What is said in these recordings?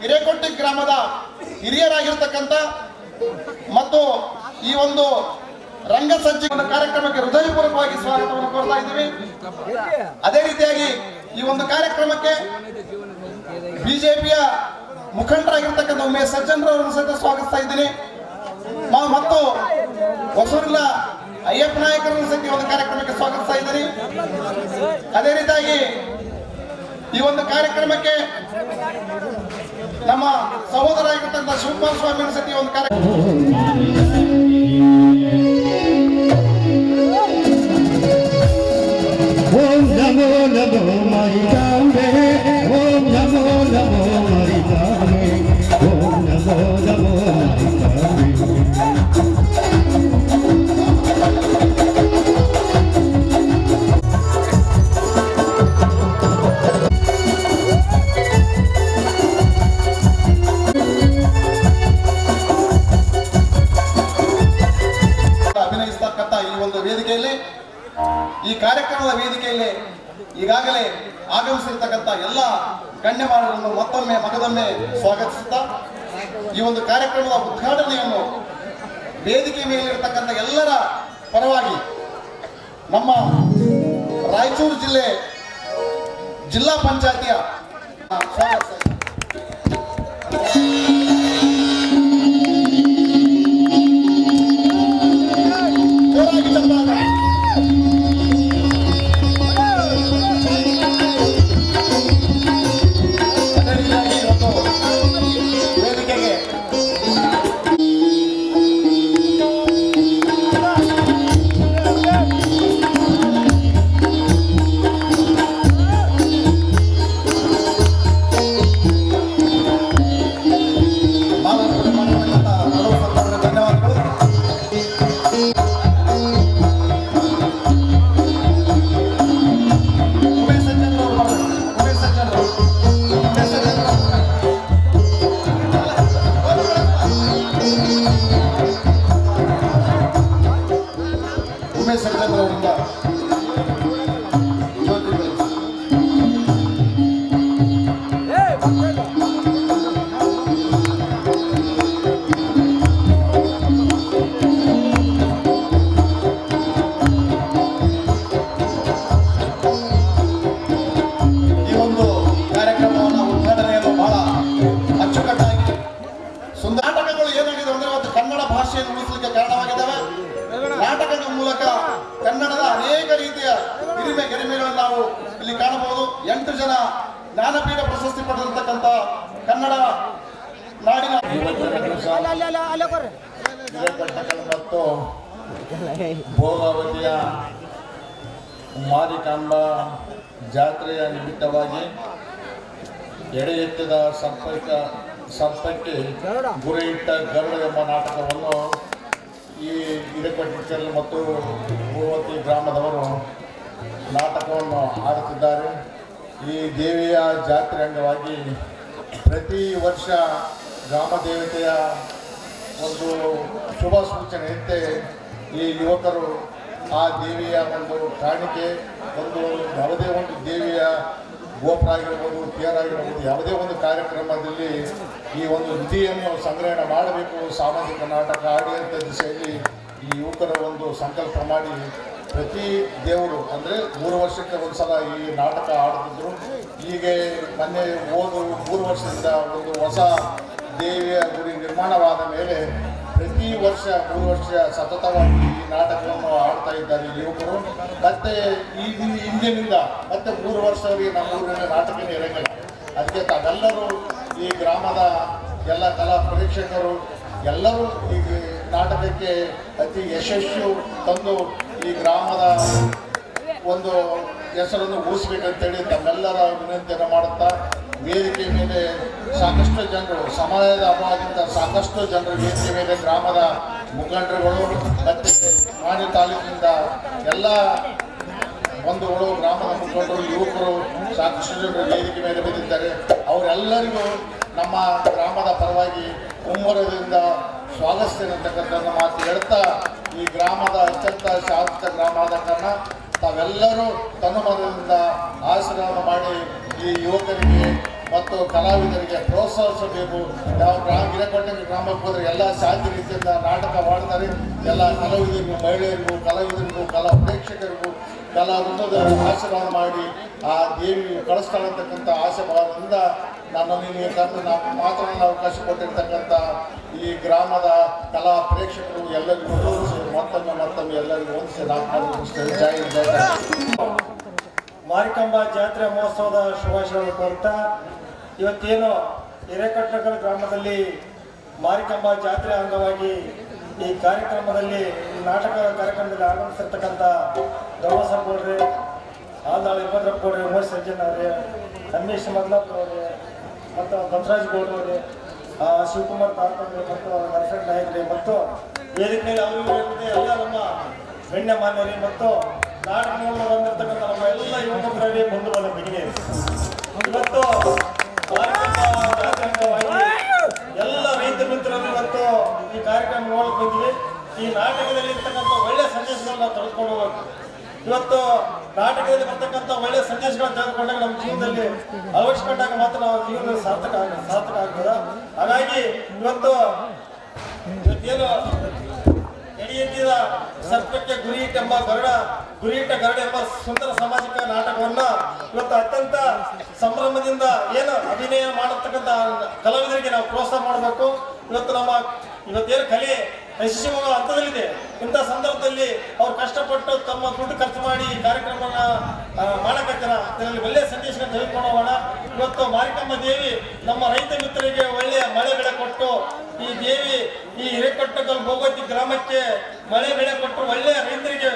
ಹಿರೇಕೊಟ್ಟಿ ಗ್ರಾಮದ ಹಿರಿಯರಾಗಿರ್ತಕ್ಕಂಥ ಮತ್ತು ಈ ಒಂದು ರಂಗಸಜ್ಜೆ ಕಾರ್ಯಕ್ರಮಕ್ಕೆ ಹೃದಯಪೂರ್ವಕವಾಗಿ ಸ್ವಾಗತವನ್ನು ಕೋರ್ತಾ ಇದ್ದೀವಿ. ಅದೇ ರೀತಿಯಾಗಿ ಈ ಒಂದು ಕಾರ್ಯಕ್ರಮಕ್ಕೆ ಬಿಜೆಪಿಯ ಮುಖಂಡರಾಗಿರ್ತಕ್ಕಂಥ ಉಮೇಶ್ ಸಜ್ಜನರವರನ್ನು ಸಹಿತ ಸ್ವಾಗತಿಸ್ತಾ ಇದ್ದೀನಿ. ಮತ್ತು ಹೊಸೂರಿನ ಅಯ್ಯಪ್ಪ ನಾಯಕರನ್ನು ಸಹಿತ ಒಂದು ಕಾರ್ಯಕ್ರಮಕ್ಕೆ ಸ್ವಾಗತಿಸ್ತಾ ಇದ್ದೀನಿ. ಅದೇ ರೀತಿಯಾಗಿ ಈ ಒಂದು ಕಾರ್ಯಕ್ರಮಕ್ಕೆ ನಮ್ಮ ಸಹೋದರಾಗಿರ್ತಕ್ಕಂಥ ಶಿವಕುಮಾರ ಸ್ವಾಮಿ ಸತಿ ಒಂದು ಕಾರ್ಯಕ್ರಮ ಓಂ ನಮೋ ನಮೋ ಮರಿಕಾಂಬೆ ಓಂ ನಮೋ ನಮೋ ಮರಿಕಾಂಬೆ ಓಂ ನಮೋ ನಮೋ ಮರಿಕಾಂಬೆ ಈ ಕಾರ್ಯಕ್ರಮದ ವೇದಿಕೆಯಲ್ಲಿ ಈಗಾಗಲೇ ಆಗಮಿಸಿರ್ತಕ್ಕಂಥ ಎಲ್ಲ ಗಣ್ಯಮಾನ್ಯರನ್ನು ಮತ್ತೊಮ್ಮೆ ಮಗದೊಮ್ಮೆ ಸ್ವಾಗತಿಸುತ್ತಾ ಈ ಒಂದು ಕಾರ್ಯಕ್ರಮದ ಉದ್ಘಾಟನೆಯನ್ನು ವೇದಿಕೆ ಮೇಲಿರ್ತಕ್ಕಂಥ ಎಲ್ಲರ ಪರವಾಗಿ ನಮ್ಮ ರಾಯಚೂರು ಜಿಲ್ಲೆ ಜಿಲ್ಲಾ ಪಂಚಾಯತಿಯ ಸ್ವಾಗತ ಉಳಿಸಲಿಕ್ಕೆ ಕಾರಣವಾಗಿದ್ದಾವೆ. ನಾಟಕದ ಮೂಲಕ ಕನ್ನಡದ ಅನೇಕ ರೀತಿಯ ಗರಿಮೆಗಳನ್ನು ನಾವು ಇಲ್ಲಿ ಕಾಣಬಹುದು. 8 ಜನ ಜ್ಞಾನಪೀಠ ಪ್ರಶಸ್ತಿ ಪಡೆದಿರ್ತಕ್ಕಂಥ ಕನ್ನಡ ನಾಡಿನ ಮತ್ತು ಭೋಗಾವತಿಯ ಮಾರಿಕಾಂಬ ಜಾತ್ರೆಯ ನಿಮಿತ್ತವಾಗಿ ಎಡೆ ಎತ್ತಿದ ಸರ್ಪಕ್ಕೆ ಗುರಿ ಇಟ್ಟ ಗರುಡ ಎಂಬ ನಾಟಕವನ್ನು ಈ ಹಿರೇಕೊಟ್ಟಿ ಮತ್ತು ಭೋಗಾವತಿ ಗ್ರಾಮದವರು ನಾಟಕವನ್ನು ಆಡುತ್ತಿದ್ದಾರೆ. ಈ ದೇವಿಯ ಜಾತ್ರೆ ಅಂಗವಾಗಿ ಪ್ರತಿ ವರ್ಷ ಗ್ರಾಮ ದೇವತೆಯ ಒಂದು ಶುಭ ಸೂಚನೆಯಂತೆ ಈ ಯುವಕರು ಆ ದೇವಿಯ ಒಂದು ಕಾಣಿಕೆ ಒಂದು ಯಾವುದೇ ಒಂದು ದೇವಿಯ ಗೋಪುರ ಆಗಿರ್ಬೋದು, ತೇರಾಗಿರ್ಬೋದು, ಯಾವುದೇ ಒಂದು ಕಾರ್ಯಕ್ರಮದಲ್ಲಿ ಈ ಒಂದು ನಿಧಿಯನ್ನು ಸಂಗ್ರಹಣೆ ಮಾಡಬೇಕು, ಸಾಮಾಜಿಕ ನಾಟಕ ಆಡುವಂಥ ದಿಶೆಯಲ್ಲಿ ಈ ಯುವಕರ ಒಂದು ಸಂಕಲ್ಪ ಮಾಡಿ ಪ್ರತಿ ದೇವರು ಅಂದರೆ 3 ವರ್ಷಕ್ಕೆ ಒಂದು ಸಲ ಈ ನಾಟಕ ಆಡ್ತಿದ್ರು. ಹೀಗೆ ಮೊನ್ನೆ 3 ವರ್ಷದಿಂದ ಒಂದು ಹೊಸ ದೇವಿಯ ಗುಡಿ ನಿರ್ಮಾಣವಾದ ಮೇಲೆ ಪ್ರತಿ ವರ್ಷ 3 ವರ್ಷ ಸತತವಾಗಿ ಈ ನಾಟಕವನ್ನು ಆಡ್ತಾ ಇದ್ದಾರೆ ಯುವಕರು. ಮತ್ತೆ ಇಂದಿನಿಂದ ಮತ್ತೆ 3 ವರ್ಷವರೆಗೆ ನಮ್ಮ ಊರಿನ ನಾಟಕನೇ ಇರಂಗಿಲ್ಲ. ಅದಕ್ಕೆ ತಾವೆಲ್ಲರೂ ಈ ಗ್ರಾಮದ ಎಲ್ಲ ಕಲಾ ಪ್ರೇಕ್ಷಕರು ಎಲ್ಲರೂ ಈ ನಾಟಕಕ್ಕೆ ಅತಿ ಯಶಸ್ಸು ತಂದು ಈ ಗ್ರಾಮದ ಒಂದು ಹೆಸರನ್ನು ಉಳಿಸ್ಬೇಕಂತೇಳಿ ತಮ್ಮೆಲ್ಲರ ವಿನಂತಿಯನ್ನು ಮಾಡುತ್ತಾ ವೇದಿಕೆ ಮೇಲೆ ಸಾಕಷ್ಟು ಜನರು ಸಮಾಜದ ಅಭಾವದಿಂದ ಸಾಕಷ್ಟು ಜನರು ವೇದಿಕೆ ಮೇಲೆ ಗ್ರಾಮದ ಮುಖಂಡರುಗಳು ಮತ್ತು ಮಾನ್ಯ ತಾಲೂಕಿನಿಂದ ಎಲ್ಲ ಬಂಧುಗಳು, ಗ್ರಾಮದ ಮುಖಂಡರು, ಯುವಕರು ಸಾಕಷ್ಟು ಜನರು ವೇದಿಕೆ ಮೇಲೆ ಬಂದಿದ್ದಾರೆ. ಅವರೆಲ್ಲರಿಗೂ ನಮ್ಮ ಗ್ರಾಮದ ಪರವಾಗಿ ಮುಮ್ಮರದಿಂದ ಸ್ವಾಗತಿಸ್ತೇನೆ ಅಂತಕ್ಕಂಥ ಮಾತು ಹೇಳ್ತಾ ಈ ಗ್ರಾಮದ ಅತ್ಯಂತ ಶಾಂತ ಗ್ರಾಮ ಆದ ಕಾರಣ ತಾವೆಲ್ಲರೂ ತನುಮನದಿಂದ ಆಶೀರ್ವಾದ ಮಾಡಿ ಈ ಯುವಕರಿಗೆ ಮತ್ತು ಕಲಾವಿದರಿಗೆ ಪ್ರೋತ್ಸಾಹಿಸಬೇಕು. ಯಾವ ಹಿರೇಕೊಟ್ಟಂಗಿ ಗ್ರಾಮಕ್ಕೆ ಹೋದರೆ ಎಲ್ಲ ಶಾಂತಿ ರೀತಿಯಿಂದ ನಾಟಕ ಮಾಡ್ತಾರೆ. ಎಲ್ಲ ಕಲಾವಿದರಿಗೂ, ಮಹಿಳೆಯರಿಗೂ, ಕಲಾವಿದರಿಗೂ, ಕಲಾ ಪ್ರೇಕ್ಷಕರಿಗೂ ಕಲಾ ವೃಂದದ ಆಶೀರ್ವಾದ ಮಾಡಿ ಆ ದೇವಿ ಕಳಿಸ್ತಾಳಂತಕ್ಕಂಥ ಆಶೀರ್ವಾದದಿಂದ ನನ್ನನ್ನು ಇಲ್ಲಿ ಕರೆದು ನಾವು ಮಾತನಾಡಲು ಅವಕಾಶ ಕೊಟ್ಟಿರ್ತಕ್ಕಂಥ ಈ ಗ್ರಾಮದ ಕಲಾ ಪ್ರೇಕ್ಷಕರು ಎಲ್ಲರಿಗೂ ಹೊಂದಿಸಿ ಮತ್ತೊಮ್ಮೆ ಎಲ್ಲರಿಗೂ ಹೊಂದಿಸಿ ನಾವು ಜೈ ಜಯ. ಮಾರಿಕಾಂಬಾ ಜಾತ್ರೆ ಮಹೋತ್ಸವದ ಶುಭಾಶಯಗಳು ಕೋರುತ್ತಾ, ಇವತ್ತೇನು ಹಿರೇಕಟ್ಟಕಲ್ ಗ್ರಾಮದಲ್ಲಿ ಮಾರಿಕಾಂಬಾ ಜಾತ್ರೆ ಅಂಗವಾಗಿ ಈ ಕಾರ್ಯಕ್ರಮದಲ್ಲಿ ನಾಟಕ ಕಾರ್ಯಕ್ರಮದಲ್ಲಿ ಆಗಮಿಸಿರ್ತಕ್ಕಂಥ ದೊಡ್ಡಬಸಪ್ಪ ಗೌಡ್ರೆ, ಆಲ್ದಾಳ್ ಇಪ್ಪತ್ರಪ್ಪ ಗೌಡ್ರೆ, ಉಮೇಶ್ ಸಜ್ಜನ್ ಅವರೇ, ರಮೇಶ್ ಮದ್ಲಪ್ಪ ಅವರೇ, ಮತ್ತು ಬಸವರಾಜ್ ಗೌಡ್ರು ಅವರೇ, ಶಿವಕುಮಾರ್ ತಾತಂದ್ರೆ ಮತ್ತು ನರಸಣ್ಣ ನಾಯಕರೇ, ಮತ್ತು ವೇದಿಕೆ ಮೇಲೆ ಅವರು ಎಲ್ಲ ನಮ್ಮ ಗಣ್ಯಮಾನ್ಯರೇ ಮತ್ತು ನಾಟಕವನ್ನು ಬಂದಿರತಕ್ಕಂಥ ನಮ್ಮ ಎಲ್ಲ ಯುವಕರಿಗೆ ಬಂಧುಗಳ ಬೆಳಿಗ್ಗೆ ಇವತ್ತು ಜಾತ್ರೆ ಅಂಗವಾಗಿ ಎಲ್ಲ ರೈತ ಮಿತ್ರರು ಇವತ್ತು ಈ ಕಾರ್ಯಕ್ರಮ ನೋಡಕ್ಕೆ ಬಂದಿವೆ. ಈ ನಾಟಕದಲ್ಲಿ ಇರ್ತಕ್ಕಂಥ ಒಳ್ಳೆಯ ಸಂದೇಶಗಳನ್ನ ತೆಗೆದುಕೊಂಡು ಹೋಗ್ಬೇಕು. ಇವತ್ತು ನಾಟಕದಲ್ಲಿ ಬರ್ತಕ್ಕಂಥ ಒಳ್ಳೆಯ ಸಂದೇಶಗಳನ್ನ ತೆಗೆದುಕೊಂಡಾಗ ನಮ್ಮ ಜೀವನದಲ್ಲಿ ಅಳವಡಿಸಿಕೊಂಡಾಗ ಮಾತ್ರ ನಾವು ಜೀವನದಲ್ಲಿ ಸಾರ್ಥಕ ಆಗ್ತದೆ. ಹಾಗಾಗಿ ಇವತ್ತೇನು ಎಡಿಯೆತ್ತಿದ ಸರ್ಪಕ್ಕೆ ಗುರಿಯಿಟ್ಟ ಗರಡ ಎಂಬ ಸುಂದರ ಸಾಮಾಜಿಕ ನಾಟಕವನ್ನ ಇವತ್ತು ಅತ್ಯಂತ ಸಂಭ್ರಮದಿಂದ ಏನು ಅಭಿನಯ ಮಾಡತಕ್ಕಂಥ ಕಲಾವಿದರಿಗೆ ನಾವು ಪ್ರೋತ್ಸಾಹ ಮಾಡಬೇಕು. ಇವತ್ತೇನು ಕಲೆ ಯಶಸ್ವಿ ಹಂತದಲ್ಲಿದೆ. ಇಂಥ ಸಂದರ್ಭದಲ್ಲಿ ಅವ್ರು ಕಷ್ಟಪಟ್ಟು ತಮ್ಮ ದುಡ್ಡು ಖರ್ಚು ಮಾಡಿ ಈ ಕಾರ್ಯಕ್ರಮನ ಮಾಡಕತ್ತಾರ. ಇದರಲ್ಲಿ ಒಳ್ಳೆಯ ಸಂದೇಶನ ತೆಗೆದುಕೊಂಡು ಹೋಗೋಣ. ಇವತ್ತು ಮಾರಿಕಾಂಬ ದೇವಿ ನಮ್ಮ ರೈತ ಮಿತ್ರರಿಗೆ ಒಳ್ಳೆಯ ಮಳೆ ಬೆಳೆ ಕೊಟ್ಟು, ಈ ದೇವಿ ಈ ಹಿರೇಕೊಟ್ಟಕಲ್ ಭೋಗವತಿ ಗ್ರಾಮಕ್ಕೆ ಮಳೆ ಬೆಳೆ ಕೊಟ್ಟು ಒಳ್ಳೆಯ ರೈತರಿಗೆ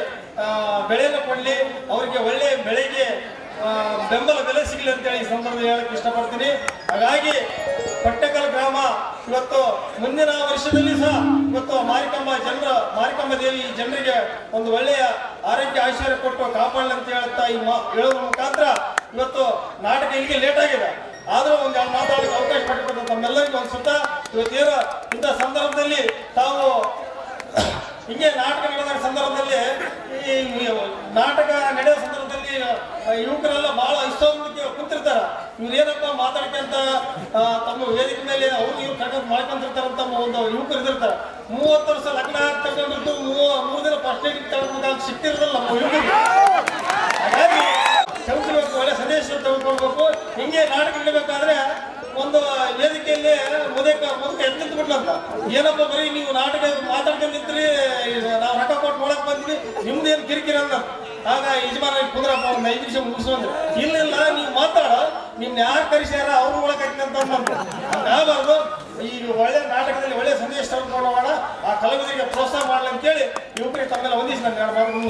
ಬೆಳೆಯನ್ನು ಕೊಡಲಿ, ಅವರಿಗೆ ಒಳ್ಳೆಯ ಬೆಳೆಗೆ ಬೆಂಬಲ ಬೆಲೆ ಸಿಗಲಿ ಅಂತೇಳಿ ಈ ಸಂದರ್ಭದಲ್ಲಿ ಹೇಳಕ್ಕೆ ಇಷ್ಟಪಡ್ತೀನಿ. ಹಾಗಾಗಿ ಕೊಟ್ಟಕಲ್ ಗ್ರಾಮ ಇವತ್ತು ಮುಂದಿನ ವರ್ಷದಲ್ಲಿ ಸಹ ಇವತ್ತು ಮಾರಿಕಾಂಬ ದೇವಿ ಜನರಿಗೆ ಒಂದು ಒಳ್ಳೆಯ ಆರೋಗ್ಯ ಐಶ್ವರ್ಯ ಕೊಟ್ಟು ಕಾಪಾಡಲಿ ಅಂತ ಹೇಳ್ತಾ ಹೇಳೋದ್ರ ಮುಖಾಂತರ ಇವತ್ತು ನಾಟಕ ಇಲ್ಲಿಗೆ ಲೇಟ್ ಆಗಿದೆ. ಆದರೂ ಒಂದು ಮಾತಾಡಲಿಕ್ಕೆ ಅವಕಾಶ ಮಾಡಿಕೊಟ್ಟು ತಮ್ಮೆಲ್ಲರಿಗೂ ಅನ್ಸುತ್ತಾ ಇವತ್ತೇನು ಇಂಥ ಸಂದರ್ಭದಲ್ಲಿ ತಾವು ಹಿಂಗೆ ನಾಟಕ ನಡೆದ ಸಂದರ್ಭದಲ್ಲಿ ಈ ನಾಟಕ ನಡೆಯೋ ಸಂದರ್ಭದಲ್ಲಿ ಯುವಕರೆಲ್ಲ ಬಹಳ ಇಷ್ಟೊಂದಕ್ಕೆ ಕುಂತಿರ್ತಾರ. ಇವ್ರೇನಪ್ಪ ಮಾತಾಡ್ಕೊಂತ ತಮ್ಮ ವೇದಿಕೆ ಮೇಲೆ ಇವ್ರು ಕರ್ಕೊಂಡು ಮಾಡ್ಕೊಂತಿರ್ತಾರಂತ ಒಂದು ಯುವಕರು ಇದಿರ್ತಾರೆ. 30 ವರ್ಷ ಲಗ್ನ ತಗೊಂಡಿದ್ದು 3 ದಿನ ಫಸ್ಟ್ ಏಡ್ ತಗೊಂಡು ಸಿಕ್ತಿರೋದಲ್ಲ ನಮ್ಮ ಯುವಕರಿಗೆ. ಹಾಗಾಗಿ ಕಲಿಸಬೇಕು, ಒಳ್ಳೆ ಸಂದೇಶ ತೆಗೆದುಕೊಳ್ಬೇಕು. ಹಿಂಗೆ ನಾಟಕ ನಡೀಬೇಕಾದ್ರೆ ಒಂದು ವೇದಿಕೆಯಲ್ಲಿ ಮುದಕ ಎತ್ತಿತ್ತು ಬಿಡ್ಲಂತ, ಏನಪ್ಪ ಬರೀ ನೀವು ನಾಟಕ ಮಾತಾಡ್ಕೊಂಡಿರ್ತೀರಿ, ನಾವು ರೊಕ್ಕ ಕೊಟ್ಟು ನೋಡಕ್ ಬಂದ್ವಿ, ನಿಮ್ದೇನು ಕಿರಿಕಿರಿ ಅಂತ. ಆಗ ಯಜಮಾನ ಕುಂದ್ರಪ್ಪ ಒಂದು 5 ನಿಮಿಷ ಮುಗಿಸೋದು. ಇಲ್ಲ ನೀವು ಮಾತಾಡ, ನಿಮ್ನ ಯಾರು ಕರೆಸ್ಯಾರ ಅವ್ರು ಒಳಗಾಗ್ತಂತ ಆಗಬಾರ್ದು. ಈ ಒಳ್ಳೆ ನಾಟಕದಲ್ಲಿ ಒಳ್ಳೆ ಸಂದೇಶ ತೆಗೆದುಕೊಂಡು ಹೋಗೋಣ, ಆ ಕಲಾವಿದರಿಗೆ ಪ್ರೋತ್ಸಾಹ ಮಾಡಲಿ ಅಂತೇಳಿ ಯುವಕರಿಗೆ ತಮ್ಮೆಲ್ಲ ಒಂದಿಸಿ ನಾನು ಹೇಳ್ಬಾರ್ದು.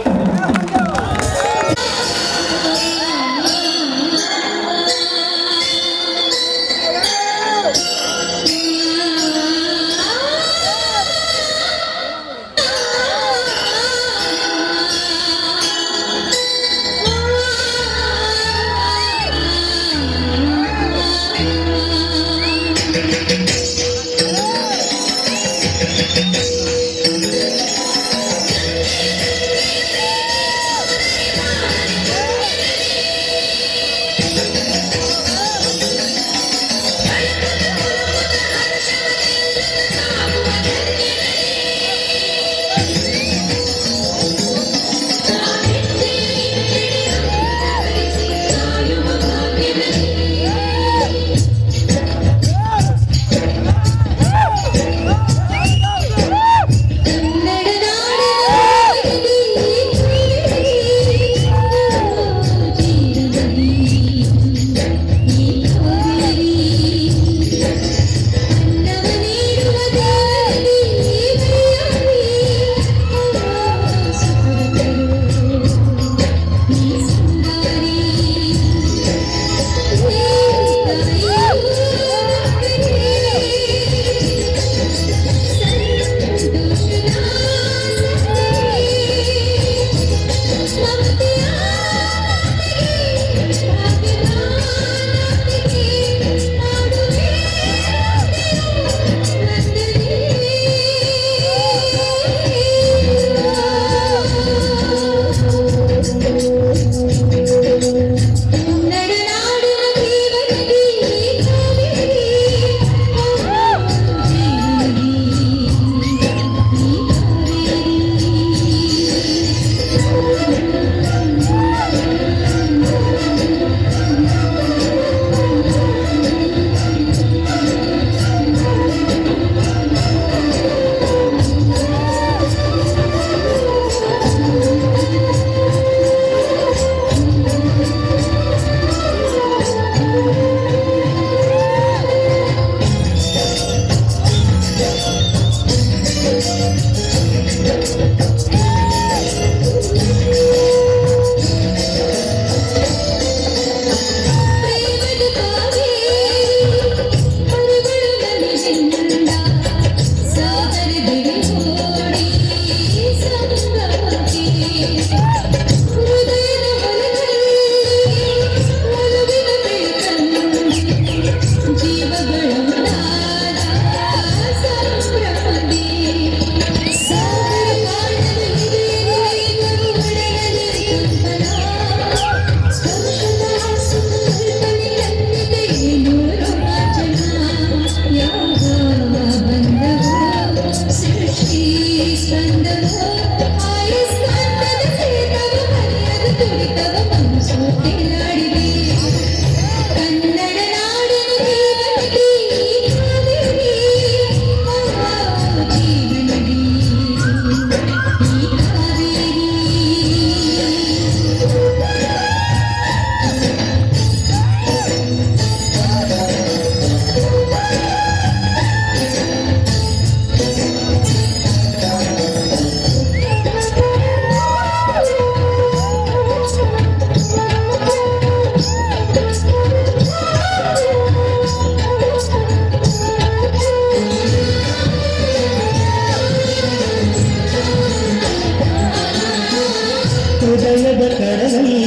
ಕಡಲಲ್ಲಿ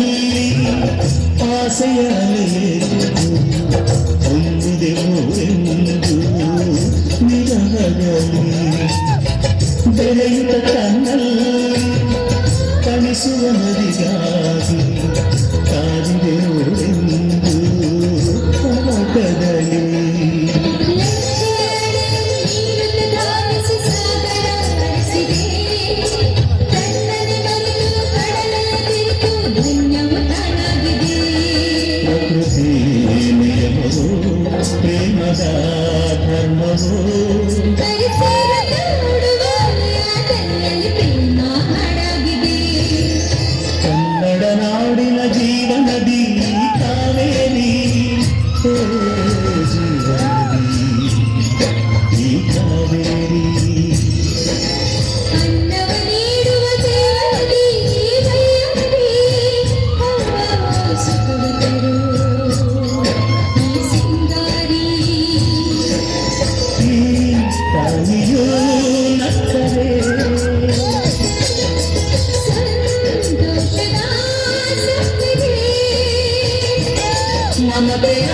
ಆಸೆಯ ಹೊಂದಿದೆ ಮೂರೆಂದು ನಿರವದಲ್ಲಿ ಬೆಳೆಯುತ್ತ ಕಣ್ಣಲ್ಲಿ ಕಣಿಸುವ ನದಿಗಾಗಿ ಕಾದಿದೆ ಮೂರೆಂದು ಕಡಲಲ್ಲಿ ಪ್ರೇಮದ ಧರ್ಮವು ಕನ್ನಡ ನಾಡಿನ ಜೀವನದಿ ಕಾವೇರಿ ಜೀವನದಿ ಈ ಕಾವೇರಿ ತಾಯಿಯೋ ನಕ್ಕರೆ ಮಮತೆಯ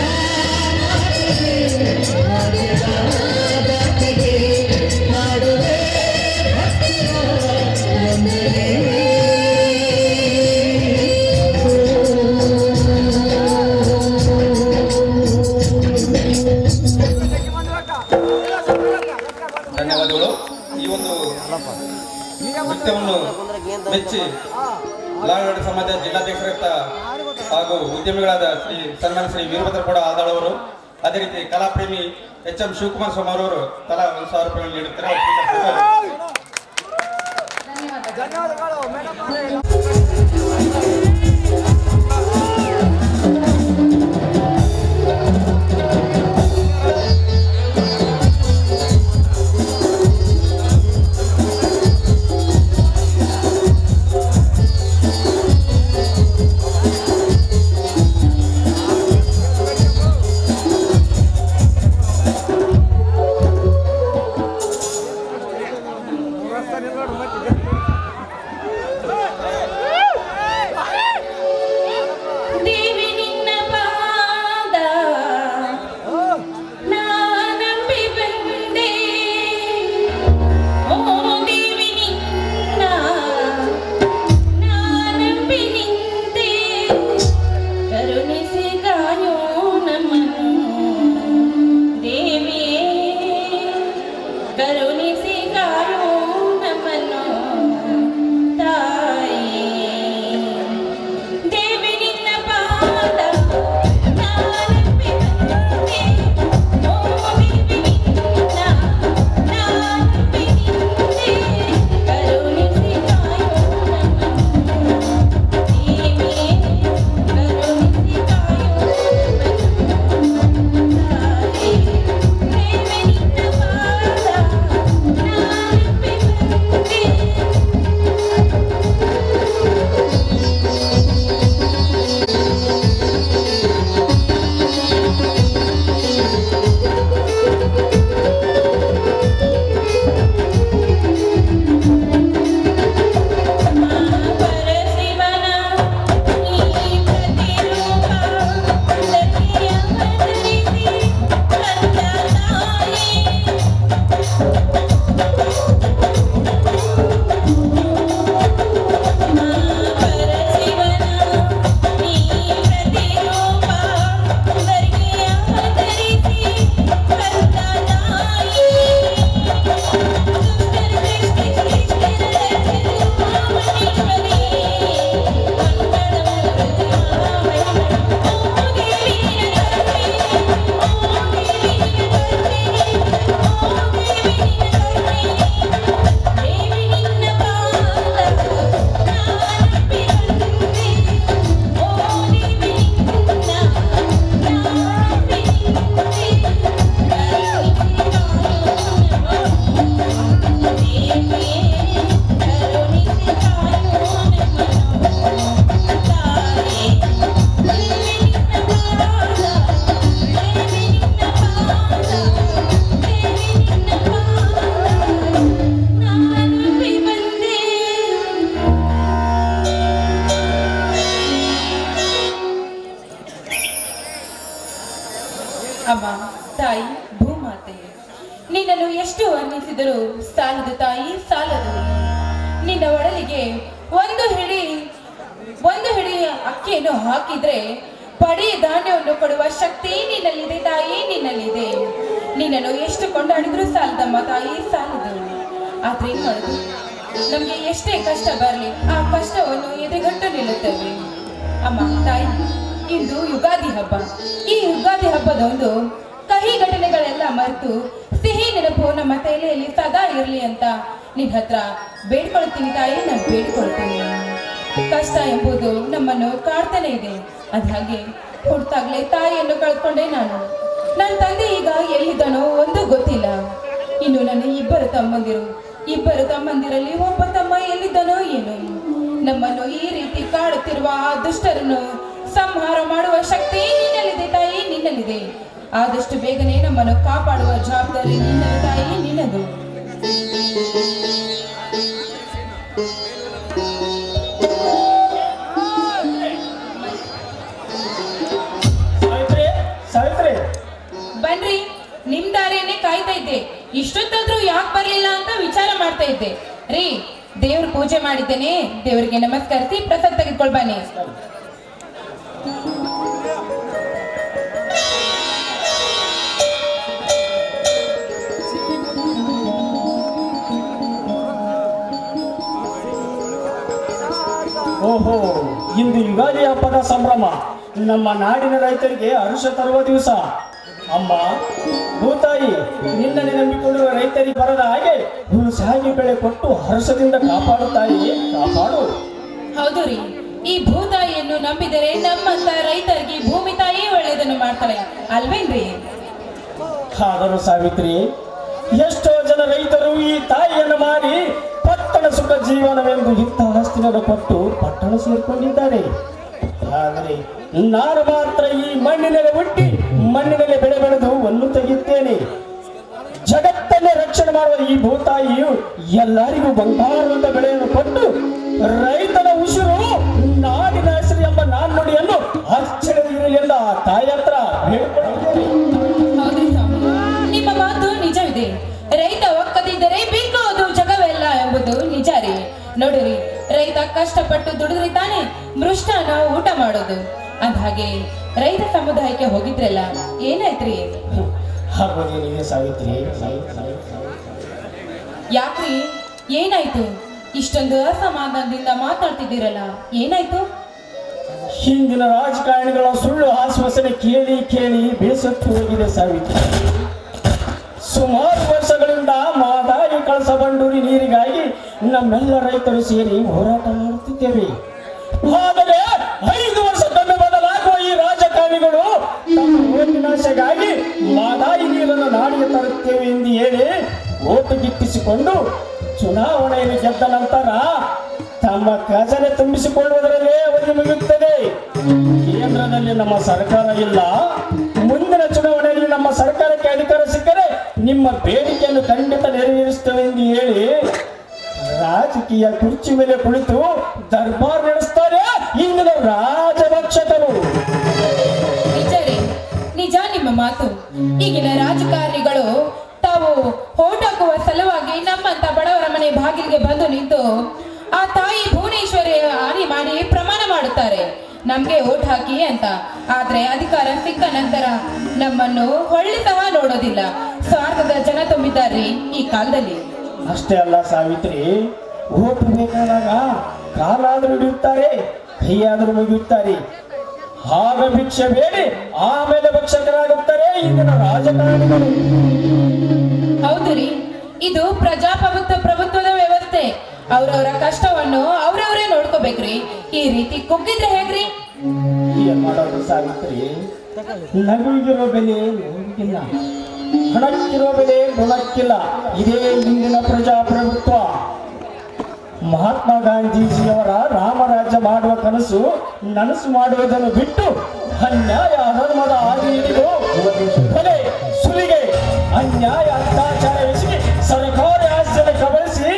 ಮಾಡುವೆ ಧನ್ಯವಾದಗಳು. ಈ ಒಂದು ನೃತ್ಯವನ್ನು ಮೆಚ್ಚಿ ಲಾಲ್ಗಡ್ ಸಮಾಜ ಜಿಲ್ಲಾಧ್ಯಕ್ಷರಾದ ಹಾಗೂ ಉದ್ಯಮಿಗಳಾದ ಸನ್ಮಾನ್ಯ ಶ್ರೀ ವೀರಭದ್ರ ಕೂಡ ಆದಾಳ್ ಅವರು, ಅದೇ ರೀತಿ ಕಲಾಪ್ರೇಮಿ HM ಶಿವಕುಮಾರ್ ಸ್ವಾಮಿ ಅವರು ತಲಾ 1,000 ರೂಪಾಯಿಗಳನ್ನು ನೀಡುತ್ತಾರೆ. ಮಾಡಿದರೂ ಸಾಲದು ತಾಯಿ ಸಾಲದು. ನಿನ್ನ ಒಡಲಿಗೆ ಒಂದು ಹಿಡಿ ಅಕ್ಕಿಯನ್ನು ಹಾಕಿದ್ರೆ ಪಡಿ ಧಾನ್ಯವನ್ನು ಕೊಡುವ ಶಕ್ತಿ ನಿನ್ನಲ್ಲಿದೆ ತಾಯಿ, ನಿನ್ನಲ್ಲಿದೆ. ನಿನ್ನನ್ನು ಎಷ್ಟು ಕೊಂಡಾಡಿದ್ರು ಸಾಲದಮ್ಮ ತಾಯಿ ಸಾಲದು. ಆದ್ರೆ ಏನ್ ಮಾಡುದು, ನಮ್ಗೆ ಎಷ್ಟೇ ಕಷ್ಟ ಬರಲಿ ಆ ಕಷ್ಟವನ್ನು ಎದೆಗಟ್ಟು ನಿಲ್ಲುತ್ತೇವೆ. ಅಮ್ಮ ತಾಯಿ, ಇಂದು ಯುಗಾದಿ ಹಬ್ಬ. ಈ ಯುಗಾದಿ ಹಬ್ಬದೊಂದು ಕಹಿ ಘಟನೆಗಳೆಲ್ಲ ಮರೆತು ಸಿಹಿ ನೆನಪು ನಮ್ಮ ತಲೆಯಲ್ಲಿ ಸದಾ ಇರಲಿ ಅಂತ ನಿನ್ನ ಹತ್ರ ಬೇಡ್ಕೊಳ್ತೀನಿ ತಾಯಿ, ನಾನು ಬೇಡ್ಕೊಳ್ತೀನಿ. ಕಷ್ಟ ಎಂಬುದು ನಮ್ಮನ್ನು ಕಾಡ್ತಾನೆ ಇದೆ. ಅದ್ಹಾಗೆ ಹುಟ್ಟಾಗ್ಲೇ ತಾಯಿಯನ್ನು ಕಳ್ಕೊಂಡೆ ನಾನು. ನನ್ನ ತಂದೆ ಈಗ ಎಲ್ಲಿದ್ದಾನೋ ಒಂದು ಗೊತ್ತಿಲ್ಲ. ಇನ್ನು ನನ್ನ ಇಬ್ಬರು ತಮ್ಮಂದಿರಲ್ಲಿ ಒಬ್ಬ ತಮ್ಮ ಎಲ್ಲಿದ್ದಾನೋ ಏನು. ನಮ್ಮನ್ನು ಈ ರೀತಿ ಕಾಡುತ್ತಿರುವ ಆ ದುಷ್ಟರನ್ನು ಸಂಹಾರ ಮಾಡುವ ಶಕ್ತಿ ನಿನ್ನಲ್ಲಿದೆ ತಾಯಿ, ನಿನ್ನಲ್ಲಿದೆ. ಆದಷ್ಟು ಬೇಗನೆ ನಮ್ಮನ್ನು ಕಾಪಾಡುವ ಜವಾಬ್ದಾರಿ ನಿನ್ನದು ತಾಯಿ, ನಿನ್ನದು. ಸಾವಿತ್ರಿ, ಬನ್ರಿ, ನಿಮ್ ದಾರಿಯನ್ನೇ ಕಾಯ್ತಾ ಇದ್ದೆ. ಇಷ್ಟೊತ್ತಾದ್ರೂ ಯಾಕೆ ಬರ್ಲಿಲ್ಲ ಅಂತ ವಿಚಾರ ಮಾಡ್ತಾ ಇದ್ದೆ. ರೀ, ದೇವ್ರ ಪೂಜೆ ಮಾಡಿದ್ದೇನೆ, ದೇವರಿಗೆ ನಮಸ್ಕರಿಸಿ ಪ್ರಸಾದ ತೆಗೆದುಕೊಳ್ ಬನ್ನಿ. ಓಹೋ, ಇಂದು ಯುಗಾದಿ ಹಬ್ಬದ ಸಂಭ್ರಮ. ನಮ್ಮ ನಾಡಿನ ರೈತರಿಗೆ ಹರ್ಷ ತರುವ ದಿವಸ. ಅಮ್ಮ ಭೂತಾಯಿ, ನಿನ್ನನ್ನು ನಂಬಿಕೊಂಡಿರುವ ರೈತರಿಗೆ ಬರದ ಹಾಗೆ ಹುಲಸಾಗಿ ಬೆಳೆ ಕೊಟ್ಟು ಹರ್ಷದಿಂದ ಕಾಪಾಡು ತಾಯಿ, ಕಾಪಾಡು. ಹೌದು ರೀ, ಈ ಭೂತಾಯಿಯನ್ನು ನಂಬಿದರೆ ನಮ್ಮಂತ ರೈತರಿಗೆ ಭೂಮಿ ತಾಯಿ ಒಳ್ಳೆಯದನ್ನು ಮಾಡ್ತಾಳೆ ಅಲ್ವೇನ್ರಿ? ಆದರೂ ಸಾವಿತ್ರಿ, ಎಷ್ಟೋ ಜನ ರೈತರು ಈ ತಾಯಿಯನ್ನು ಮಾರಿ ಪಟ್ಟಣ ಸುಖ ಜೀವನವೆಂದು ಹಿತ್ತ ಆಸ್ತಿಯನ್ನು ಕೊಟ್ಟು ಪಟ್ಟಣ ಸೇರ್ಕೊಂಡಿದ್ದಾರೆ. ಆದರೆ ನಾನು ಮಾತ್ರ ಈ ಮಣ್ಣಿನಲ್ಲಿ ಹುಟ್ಟಿ ಮಣ್ಣಿನಲ್ಲಿ ಬೆಳೆ ಬೆಳೆದು ಒಂದು ತೆಗೆಯುತ್ತೇನೆ. ಜಗತ್ತನ್ನೇ ರಕ್ಷಣೆ ಮಾಡುವ ಈ ಭೂತಾಯಿಯು ಎಲ್ಲರಿಗೂ ಬಂಗಾರದ ಬೆಳೆಯನ್ನು ಕೊಟ್ಟು ರೈತನ ಉಸಿರು ನಾಡಿನ ಹೆಸರು ಎಂಬ ನಾಣ್ಣುಡಿಯನ್ನು ಆಶ್ಚರ್ಯವಿರಲಿ ಎಂದ ಆ ತಾಯಿ ಹತ್ರ ಹೇಳ್ಕೊಂಡಿದ್ದೇನೆ. ಹೌದ್ರಿ ಸ್ವಾಮಿ, ನಿಮ್ಮ ಮಾತು ನಿಜವಿದೆ. ರೈತ ಒಕ್ಕದಿದ್ದರೆ ಬೇಕಾದು ಜಗವೆಲ್ಲ ಎಂಬುದು ನಿಜ ರೀ. ನೋಡಿರಿ, ರೈತ ಕಷ್ಟಪಟ್ಟು ದುಡಿದ್ರೆ ತಾನೆ ಮೃಷ್ಟಾನ ಊಟ ಮಾಡೋದು. ಅಂದ್ಹಾಗೆ ರೈತ ಸಮುದಾಯಕ್ಕೆ ಹೋಗಿದ್ರಲ್ಲ, ಏನಾಯ್ತ್ರಿ? ಹಾಗೋದೇನಿದೆ ಸಾವಿತ್ರಿ? ಯಾಕ್ರಿ, ಏನಾಯ್ತು? ಇಷ್ಟೊಂದು ಅಸಮಾಧಾನದಿಂದ ಮಾತಾಡ್ತಿದ್ದೀರಲ್ಲ, ಏನಾಯ್ತು? ಹಿಂದಿನ ರಾಜಕಾರಣಿಗಳ ಸುಳ್ಳು ಆಶ್ವಾಸನೆ ಕೇಳಿ ಕೇಳಿ ಬೇಸತ್ತು ಹೋಗಿದೆ ಸಾವಿತ್ರಿ. ಸುಮಾರು ವರ್ಷಗಳಿಂದ ಮಾದಾಯಿ ಕಳಸ ಬಂಡೂರಿ ನೀರಿಗಾಗಿ ನಮ್ಮೆಲ್ಲ ರೈತರು ಸೇರಿ ಹೋರಾಟ ಮಾಡುತ್ತಿದ್ದೇವೆ. ಆದರೆ 5 ವರ್ಷಕ್ಕೊಮ್ಮೆ ಬದಲಾಗುವ ಈ ರಾಜಕಾರಣಿಗಳು ತಮ್ಮ ಓಟಿನಾಶೆಗಾಗಿ ಮಾದಾಯಿ ನೀರನ್ನು ನಾಡಿಗೆ ತರುತ್ತೇವೆ ಎಂದು ಹೇಳಿ ಓಟು ಗಿಟ್ಟಿಸಿಕೊಂಡು ಚುನಾವಣೆಯನ್ನು ಗೆದ್ದ ನಂತರ ತಮ್ಮ ಖಜಾನೆ ತುಂಬಿಸಿಕೊಳ್ಳುವುದರಲ್ಲೇ ಅವಧಿ ಮುಗಿಯುತ್ತದೆ. ಕೇಂದ್ರದಲ್ಲಿ ನಮ್ಮ ಸರ್ಕಾರ ಇಲ್ಲ, ಮುಂದಿನ ಚುನಾವಣೆಯಲ್ಲಿ ನಮ್ಮ ಸರ್ಕಾರಕ್ಕೆ ಅಧಿಕಾರ ಸಿಕ್ಕರೆ ನಿಮ್ಮ ಬೇಡಿಕೆಯನ್ನು ಖಂಡಿತ ನೆರವೇರಿಸುತ್ತೇವೆ ಎಂದು ಹೇಳಿ ರಾಜಕೀಯ ಕುರ್ಚಿ ಮೇಲೆ ಕುಳಿತು ದರ್ಬಾರ್ ನಡೆಸ್ತಾರೆ ಇಂದಿನ ರಾಜಭಕ್ಷಕರು. ನಿಜ ರೀ, ನಿಜ ನಿಮ್ಮ ಮಾತು. ಈಗಿನ ರಾಜಕಾರಣಿಗಳು ತಾವು ಓಟ್ ಹಾಕುವ ಸಲುವಾಗಿ ನಮ್ಮಂತ ಬಡವರ ಮನೆ ಬಾಗಿಲಿಗೆ ಬಂದು ನಿಂತು ಆ ತಾಯಿ ಭುವನೇಶ್ವರಿ ಹಾನಿ ಮಾಡಿ ಪ್ರಮಾಣ ಮಾಡುತ್ತಾರೆ, ನಮ್ಗೆ ಓಟ್ ಹಾಕಿ ಅಂತ. ಆದ್ರೆ ಅಧಿಕಾರ ಸಿಕ್ಕ ನಂತರ ನಮ್ಮನ್ನು ಹೊಳ್ಳಿ ಸಹ ನೋಡೋದಿಲ್ಲ. ಸ್ವಾರ್ಥದ ಜನ ತುಂಬಿದ್ದಾರ್ರಿ ಈ ಕಾಲದಲ್ಲಿ. ಅಷ್ಟೇ ಅಲ್ಲ ಸಾವಿತ್ರಿ, ಓಟ್ ಬೇಕಾದಾಗ ಕಾಲಾದ್ರೂ ಹಿಡಿಯುತ್ತಾರೆ, ಕೈಯಾದ್ರೂ ಮುಗಿಯುತ್ತಾರೆ. ಆಗ ಭಿಕ್ಷೆ ಬೇಡಿ ಆಮೇಲೆ ಭಕ್ಷಕರಾಗುತ್ತಾರೆ ಇಂದಿನ ರಾಜಕಾರಣಿಗಳು. ಹೌದು ರೀ, ಇದು ಪ್ರಜಾಪ್ರಭುತ್ವದ ವ್ಯವಸ್ಥೆ. ಅವ್ರವ್ರ ಕಷ್ಟವನ್ನು ಅವ್ರವರೇ ನೋಡ್ಕೋಬೇಕ್ರಿ. ಈ ರೀತಿ ಕುಗ್ಗಿದ್ರೆ ಹೇಗ್ರಿ? ಏನ್ ಮಾಡೋದು ಸಾವಿತ್ರಿ? ನಗುವಿಗಿರೋ ಬೆಲೆ ನೋವಿಗಿಲ್ಲ, ಹಣಕ್ಕಿರೋ ಬೆಲೆ ಗುಣಕ್ಕಿಲ್ಲ. ಇದೇ ಇಂದಿನ ಪ್ರಜಾಪ್ರಭುತ್ವ. ಮಹಾತ್ಮ ಗಾಂಧೀಜಿಯವರ ರಾಮರಾಜ್ಯ ಮಾಡುವ ಕನಸು ನನಸು ಮಾಡುವುದನ್ನು ಬಿಟ್ಟು ಅನ್ಯಾಯ ಅಧರ್ಮದ ಹಾದಿ ಹಿಡಿದು ಕೊಲೆ, ಸುಲಿಗೆ, ಅನ್ಯಾಯ ಅತ್ಯಾಚಾರ ಎಸಗಿ ಸರ್ಕಾರಿ ಆಸ್ತಿಯನ್ನು ಕಬಳಿಸಿ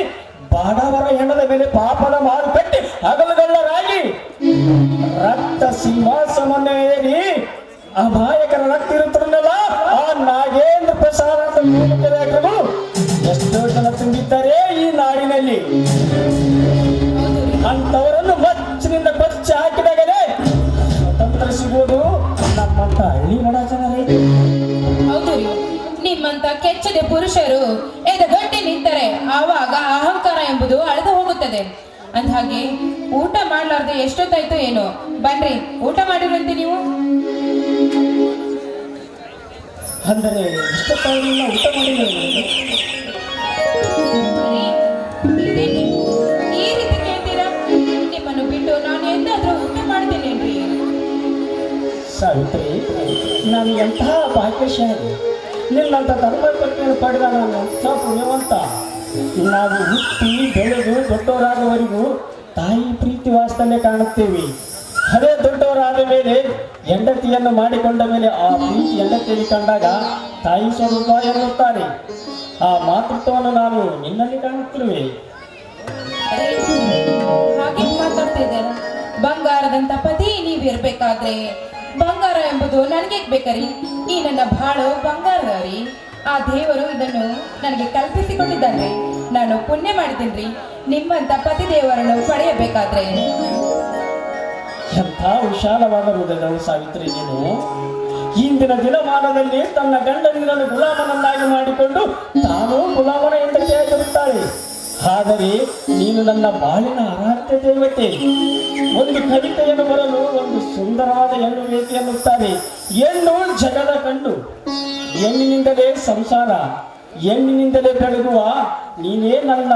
ಬಡವರ ಹೆಣದ ಮೇಲೆ ಪಾಪದ ಮಾರು ಕಟ್ಟಿ ಹಗಲುಗಳ್ಳರಾಗಿ ರಕ್ತ ಸಿಂಹಾಸನವನ್ನು ಏರಿ ಅಮಾಯಕರ ರಕ್ತ ಇರುತ್ತಿರಲಿಲ್ಲ ಆ ನಾಗೇಂದ್ರ ಪ್ರಸಾದ ಮೂಲಕಗಳು ಎಷ್ಟೋ ಹೌದು ರೀ. ಅಂತವರನ್ನು ಮಚ್ಚಿನಿಂದ ಕೊಚ್ಚಿ ಹಾಕಿದಾಗಲೇ ಸ್ವತಂತ್ರ ಸಿಗುವುದು ನಮ್ಮಂತ ಹಳ್ಳಿ ಬಡ ಜನರೇ. ಹೌದು ರೀ. ನಿಮ್ಮಂತ ಕೆಚ್ಚದೆ ಪುರುಷರು ಎದೆಗಟ್ಟಿ ನಿಂತರೆ ಆವಾಗ ಅಹಂಕಾರ ಎಂಬುದು ಅಳೆದು ಹೋಗುತ್ತದೆ. ಅಂದ್ಹಾಗೆ ಊಟ ಮಾಡ್ಲಾರ್ದೆ ಎಷ್ಟೊತ್ತಾಯ್ತು ಏನೋ, ಬನ್ರಿ ಊಟ ಮಾಡಿರಂತೆ ನೀವು. ಅಂದರೆ ಇಷ್ಟೊತ್ತಾಗಲಿಲ್ಲ ಊಟ ಮಾಡಿಲ್ಲ. ರೀ, ಇದೇನು ಈ ರೀತಿ ಕೇಳ್ತೀರಾ? ನಿಮ್ಮನ್ನು ಬಿಟ್ಟು ನಾನು ಎಂದಾದ್ರೂ ಊಟ ಮಾಡ್ತೇನೇನ್ರಿ? ಸಾವಿತ್ರಿ, ನಾನು ಎಂತಹ ಭಾಗ್ಯಶಾಲಿ. ನಿನ್ನಂತ ಧರ್ಮಪತ್ನಿಯನ್ನು ಪಡೆದ ನಾನು ಎಂಥ ಪುಣ್ಯವಂತ. ನಾವು ಹುಟ್ಟಿ ಬೆಳೆದು ದೊಡ್ಡವರಾದವರೆಗೂ ತಾಯಿ ಪ್ರೀತಿ ವಾಸ್ತವ್ಯ ಕಾಣುತ್ತೇವೆ. ಅದೇ ದೊಡ್ಡವರಾದ ಮೇಲೆ ಹೆಂಡತಿಯನ್ನು ಮಾಡಿಕೊಂಡ ಮೇಲೆ ಆ ಪ್ರೀತಿ ಹೆಂಡತಿಯಲ್ಲಿ ಕಂಡಾಗ ತಾಯಿ ಸ್ವರೂಪ ಎನ್ನುತ್ತಾರೆ. ಆ ಮಾತೃತ್ವವನ್ನು ನಾನು ನಿನ್ನಲ್ಲಿ ಕಾಣುತ್ತಿರುವೆ. ಹಾಗೆ ಮಾತಾಡ್ತಿದ್ದೀರ? ಬಂಗಾರದಂತ ಪತಿ ನೀವಿರ್ಬೇಕಾದ್ರೆ ಬಂಗಾರ ಎಂಬುದು ನನಗೆ ಬೇಕರಿ. ಈ ನನ್ನ ಬಾಳು ಬಂಗಾರ ರೀ. ಆ ದೇವರು ಇದನ್ನು ನನಗೆ ಕಲ್ಪಿಸಿಕೊಂಡಿದ್ದಾನೆ. ನಾನು ಪುಣ್ಯ ಮಾಡಿದ್ದೀನಿ ನಿಮ್ಮಂತ ಪತಿ ದೇವರನ್ನು ಪಡೆಯಬೇಕಾದ್ರೆ. ಎಂಥ ವಿಶಾಲವಾದ ಹೃದಯಗಳು ಸಾವಿತ್ರಿ ನೀನು. ಇಂದಿನ ದಿನಮಾನದಲ್ಲಿ ತನ್ನ ಗಂಡನಿಂದಲೂ ಗುಲಾಮನನ್ನಾಗಿ ಮಾಡಿಕೊಂಡು ತಾನೂ ಗುಲಾಮನ ಹೆಂಡತಿಯಾಗಿರುತ್ತಾಳೆ. ಆದರೆ ನೀನು ನನ್ನ ಬಾಳಿನ ಆರಾಧ್ಯ ದೇವತೆ. ಒಂದು ಕವಿತೆಯನ್ನು ಬರಲು ಒಂದು ಸುಂದರವಾದ ಹೆಣ್ಣು ಬೇಕು ಎನ್ನುತ್ತಾರೆ. ಹೆಣ್ಣು ಜಗದ ಕಂಡು, ಹೆಣ್ಣಿನಿಂದಲೇ ಸಂಸಾರ, ಹೆಣ್ಣಿನಿಂದಲೇ ಬೆಳಗುವ ನೀನೇ ನನ್ನ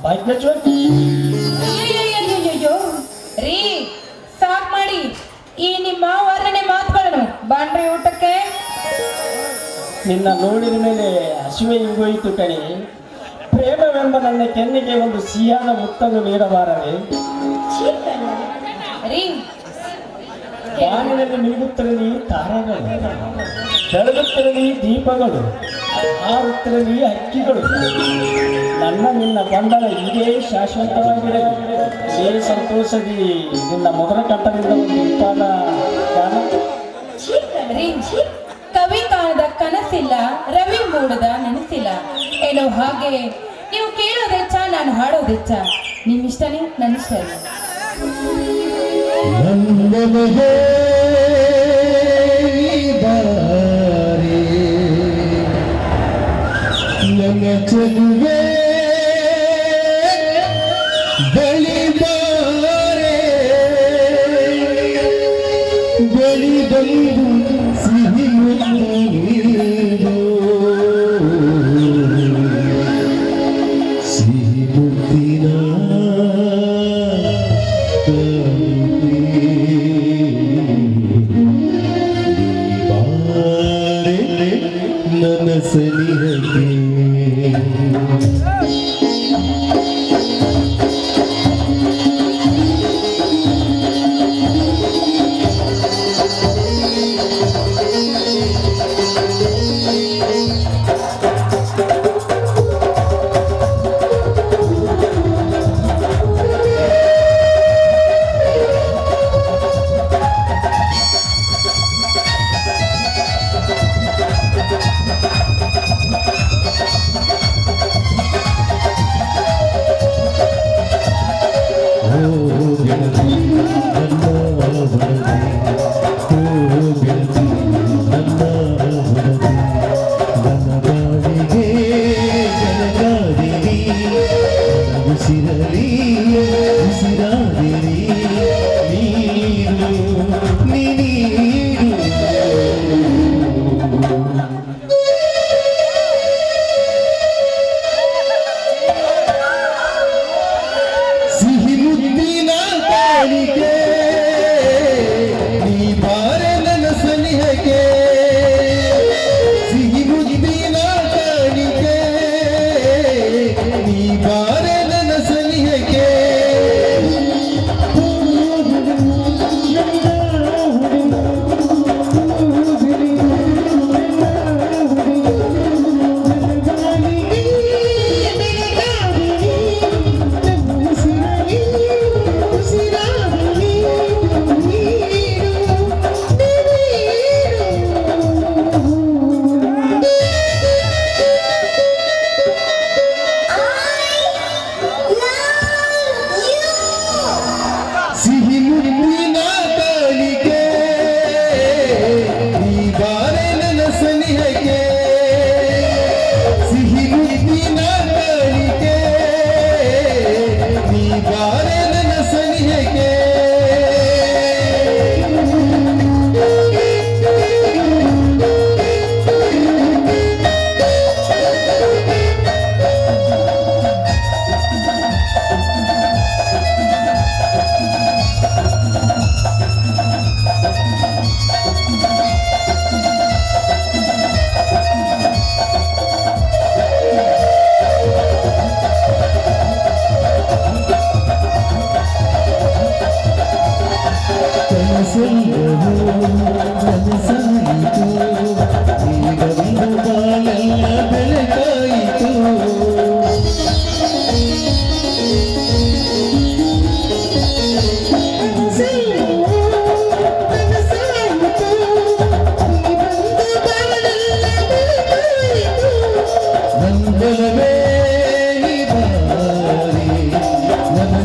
ಭಾಗ್ಯ ಜ್ಯೋತಿ. ಅಯ್ಯಯ್ಯಯ್ಯಯ್ಯಯ್ಯೋ ರೀ, ಸಾಕ್ ಮಾಡಿ ಈ ನಿಮ್ಮ ವರ್ಣನೆ ಮಾತುಗಳನ್ನು. ಬಾಂಡ್ರಿ ಊಟಕ್ಕೆ. ನಿನ್ನ ನೋಡಿದ ಮೇಲೆ ಹಸಿವೆ ಹಿಂಗೋಯಿತು ಕಣೆ. ಪ್ರೇಮವೆಂಬ ನನ್ನ ಕೆನ್ನಿಗೆ ಒಂದು ಸಿಹಿಯಾದ ಮುತ್ತನ್ನು ನೀಡಬಾರದೆ? ರೀ, ಬಾನಿನಲ್ಲಿ ಮಿನುಗುತ್ತಿರಲಿ ತಾರೆಗಳು, ಬೆಳಗುತ್ತಿರಲಿ ದೀಪಗಳು, ಹಾರುತ್ತಿರಲಿ ಹಕ್ಕಿಗಳು. ನನ್ನ ನಿನ್ನ ಬಂಧನ ಹೀಗೆ ಶಾಶ್ವತವಾಗಿದೆ. ಇದೇ ಸಂತೋಷದಿ ನಿನ್ನ ಮೊದಲ ಕಂಠದಿಂದ ಒಂದು ಇಂಪಾದ ಗಾನ. ರೀ, ಕವಿ ಕಾಣದ ಕನಸಿಲ್ಲ, ರವಿ ಮೂಡದ ನೆನಸಿಲ್ಲ ಏನೋ ಹಾಗೆ. ನೀವು ಕೇಳೋದೆಚ್ಚ, ನಾನು ಹಾಡೋದೆಚ್ಚ. ನಿಮ್ಮಿಷ್ಟನೇ, ನನ್ನ ಇಷ್ಟ ಇಲ್ಲ. ನಂದನಗೆ ಬಾರೆ ನನ್ನ ಚೆಲುವೆ ಬಳಿ ಬಾರೆ, ಬಳಿ ಬಂದು ಸಿಹಿ ನೀಡು, ಸಿಹಿ ಮುತ್ತಿನ ನನ್ನ ಸನಿಹಕ್ಕೆ.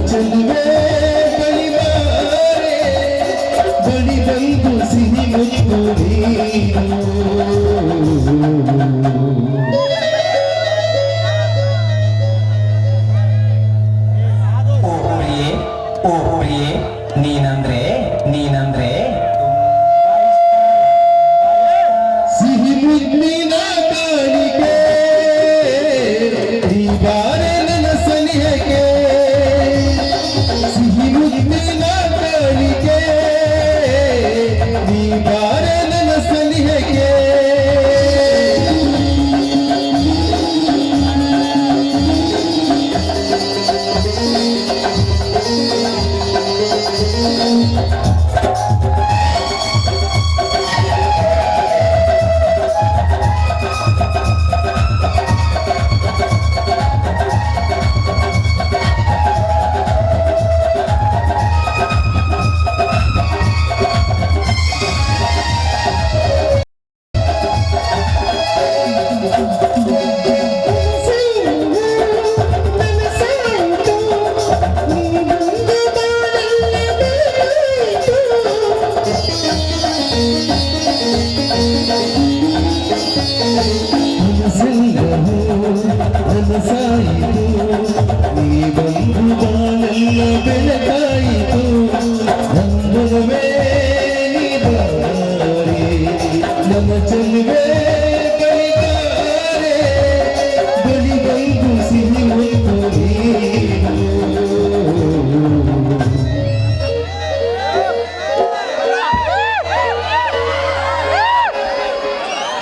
ಚೆಲುವೆ ಬಳಿ ಬಾರೆ ಬಳಿ ಬಂದು ಸಿಹಿ ಮುತ್ತು ನೀನು ಓ ಪ್ರಿಯೆ ನೀನಂದ್ರೆ ಸಿಹಿ ಮುದ್ದಿನ ಕಾಣಿಕೆ ನೀ ಬಾರೆ ನನ್ನ ಸನಿಹಕ್ಕೆ ಸಿಹಿ ಮುದ್ದಿನ ಕಾಣಿಕೆ ನೀ ಬಾರೆ ನನ್ನ ಸನಿಹಕ್ಕೆ ನನಸಾಯಿತು ನೀ ಬಂದು ಬಾಳೆಲ್ಲ ಬೆಳಕಾಯಿತು ನಂದುವೆ ನೀ ಬಾರೆ ನಮ್ಮ ಚೆಲುವೆ ಬಳಿಗಾರೆ ಬಳಿ ಬಂದು ಸಿಹಿ ಮುತ್ತು ನೀನು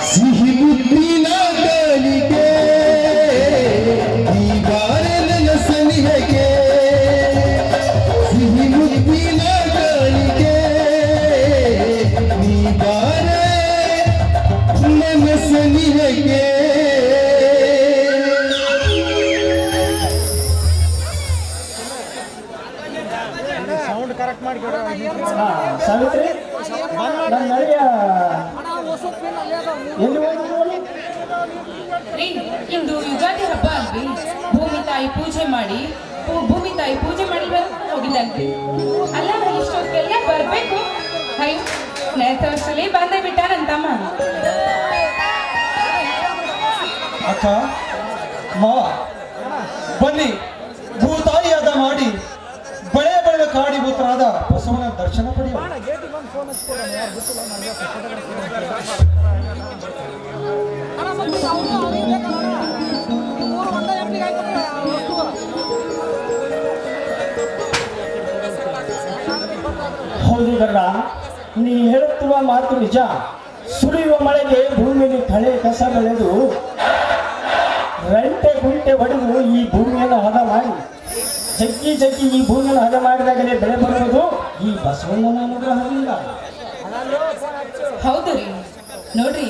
ಸಿಹಿ ಮುತ್ತಿನ ಗಾಳಿಗೆ ಈ ಬಾರೆ ನನ್ನ ಸನಿಹಕ್ಕೆ ಸಿಹಿ ಮುತ್ತಿನ ಗಾಳಿಗೆ ಈ ಬಾರೆ ನನ್ನ ಸನಿಹಕ್ಕೆ ಸಾವಿತ್ರಿ ನನ್ನ ನಡೆಯ ಎಲ್ಲಿ ಹೋಗಿದ್ರು ರೀ ಇಂದು ಯುಗಾದಿ ಹಬ್ಬ ಅಲ್ರಿ ಭೂಮಿ ತಾಯಿ ಪೂಜೆ ಮಾಡಿ ಹೋಗಿಲ್ಲಂತ್ರಿ ಅಲ್ಲ ಇಷ್ಟೊತ್ತಿಗೆಲ್ಲ ಬರ್ಬೇಕು ಅಯ್ಯೋ ನೆಕ್ಸ್ಟ್ ವರ್ಷದಲ್ಲಿ ಬಂದೇ ಬಿಟ್ಟ ನನ್ನ ತಮ್ಮ ಅಕ್ಕ ಮಾವ ಬನ್ನಿ ಭೂತಾಯಿಯಾದ ಮಾಡಿ ಬಳೆ ಬಳೆ ಕಾಡಿಭೂತರಾದ ಬಸವನ ದರ್ಶನ ಪಡೆಯುವ ಹೌದು ಗರ್ಡ ನೀ ಹೇಳುತ್ತಿರುವ ಮಾತು ನಿಜ. ಸುರಿಯುವ ಮಳೆಗೆ ಭೂಮಿಯಲ್ಲಿ ಕಳೆ ಕಸ ಬೆಳೆದು ರಂಟೆ ಗುಂಟೆ ಹೊಡೆದು ಈ ಭೂಮಿಯನ್ನು ಹದ ಮಾಡಿ ಜಗ್ಗಿ ಈ ಭೂಮಿಯನ್ನು ಹದ ಮಾಡಿದಾಗಲೇ ಬೆಳೆ ಬರುವುದು ಈ ಬಸವಣ್ಣನ ಅನುಗ್ರಹದಿಂದ. ಹೌದು ರೀ ನೋಡ್ರಿ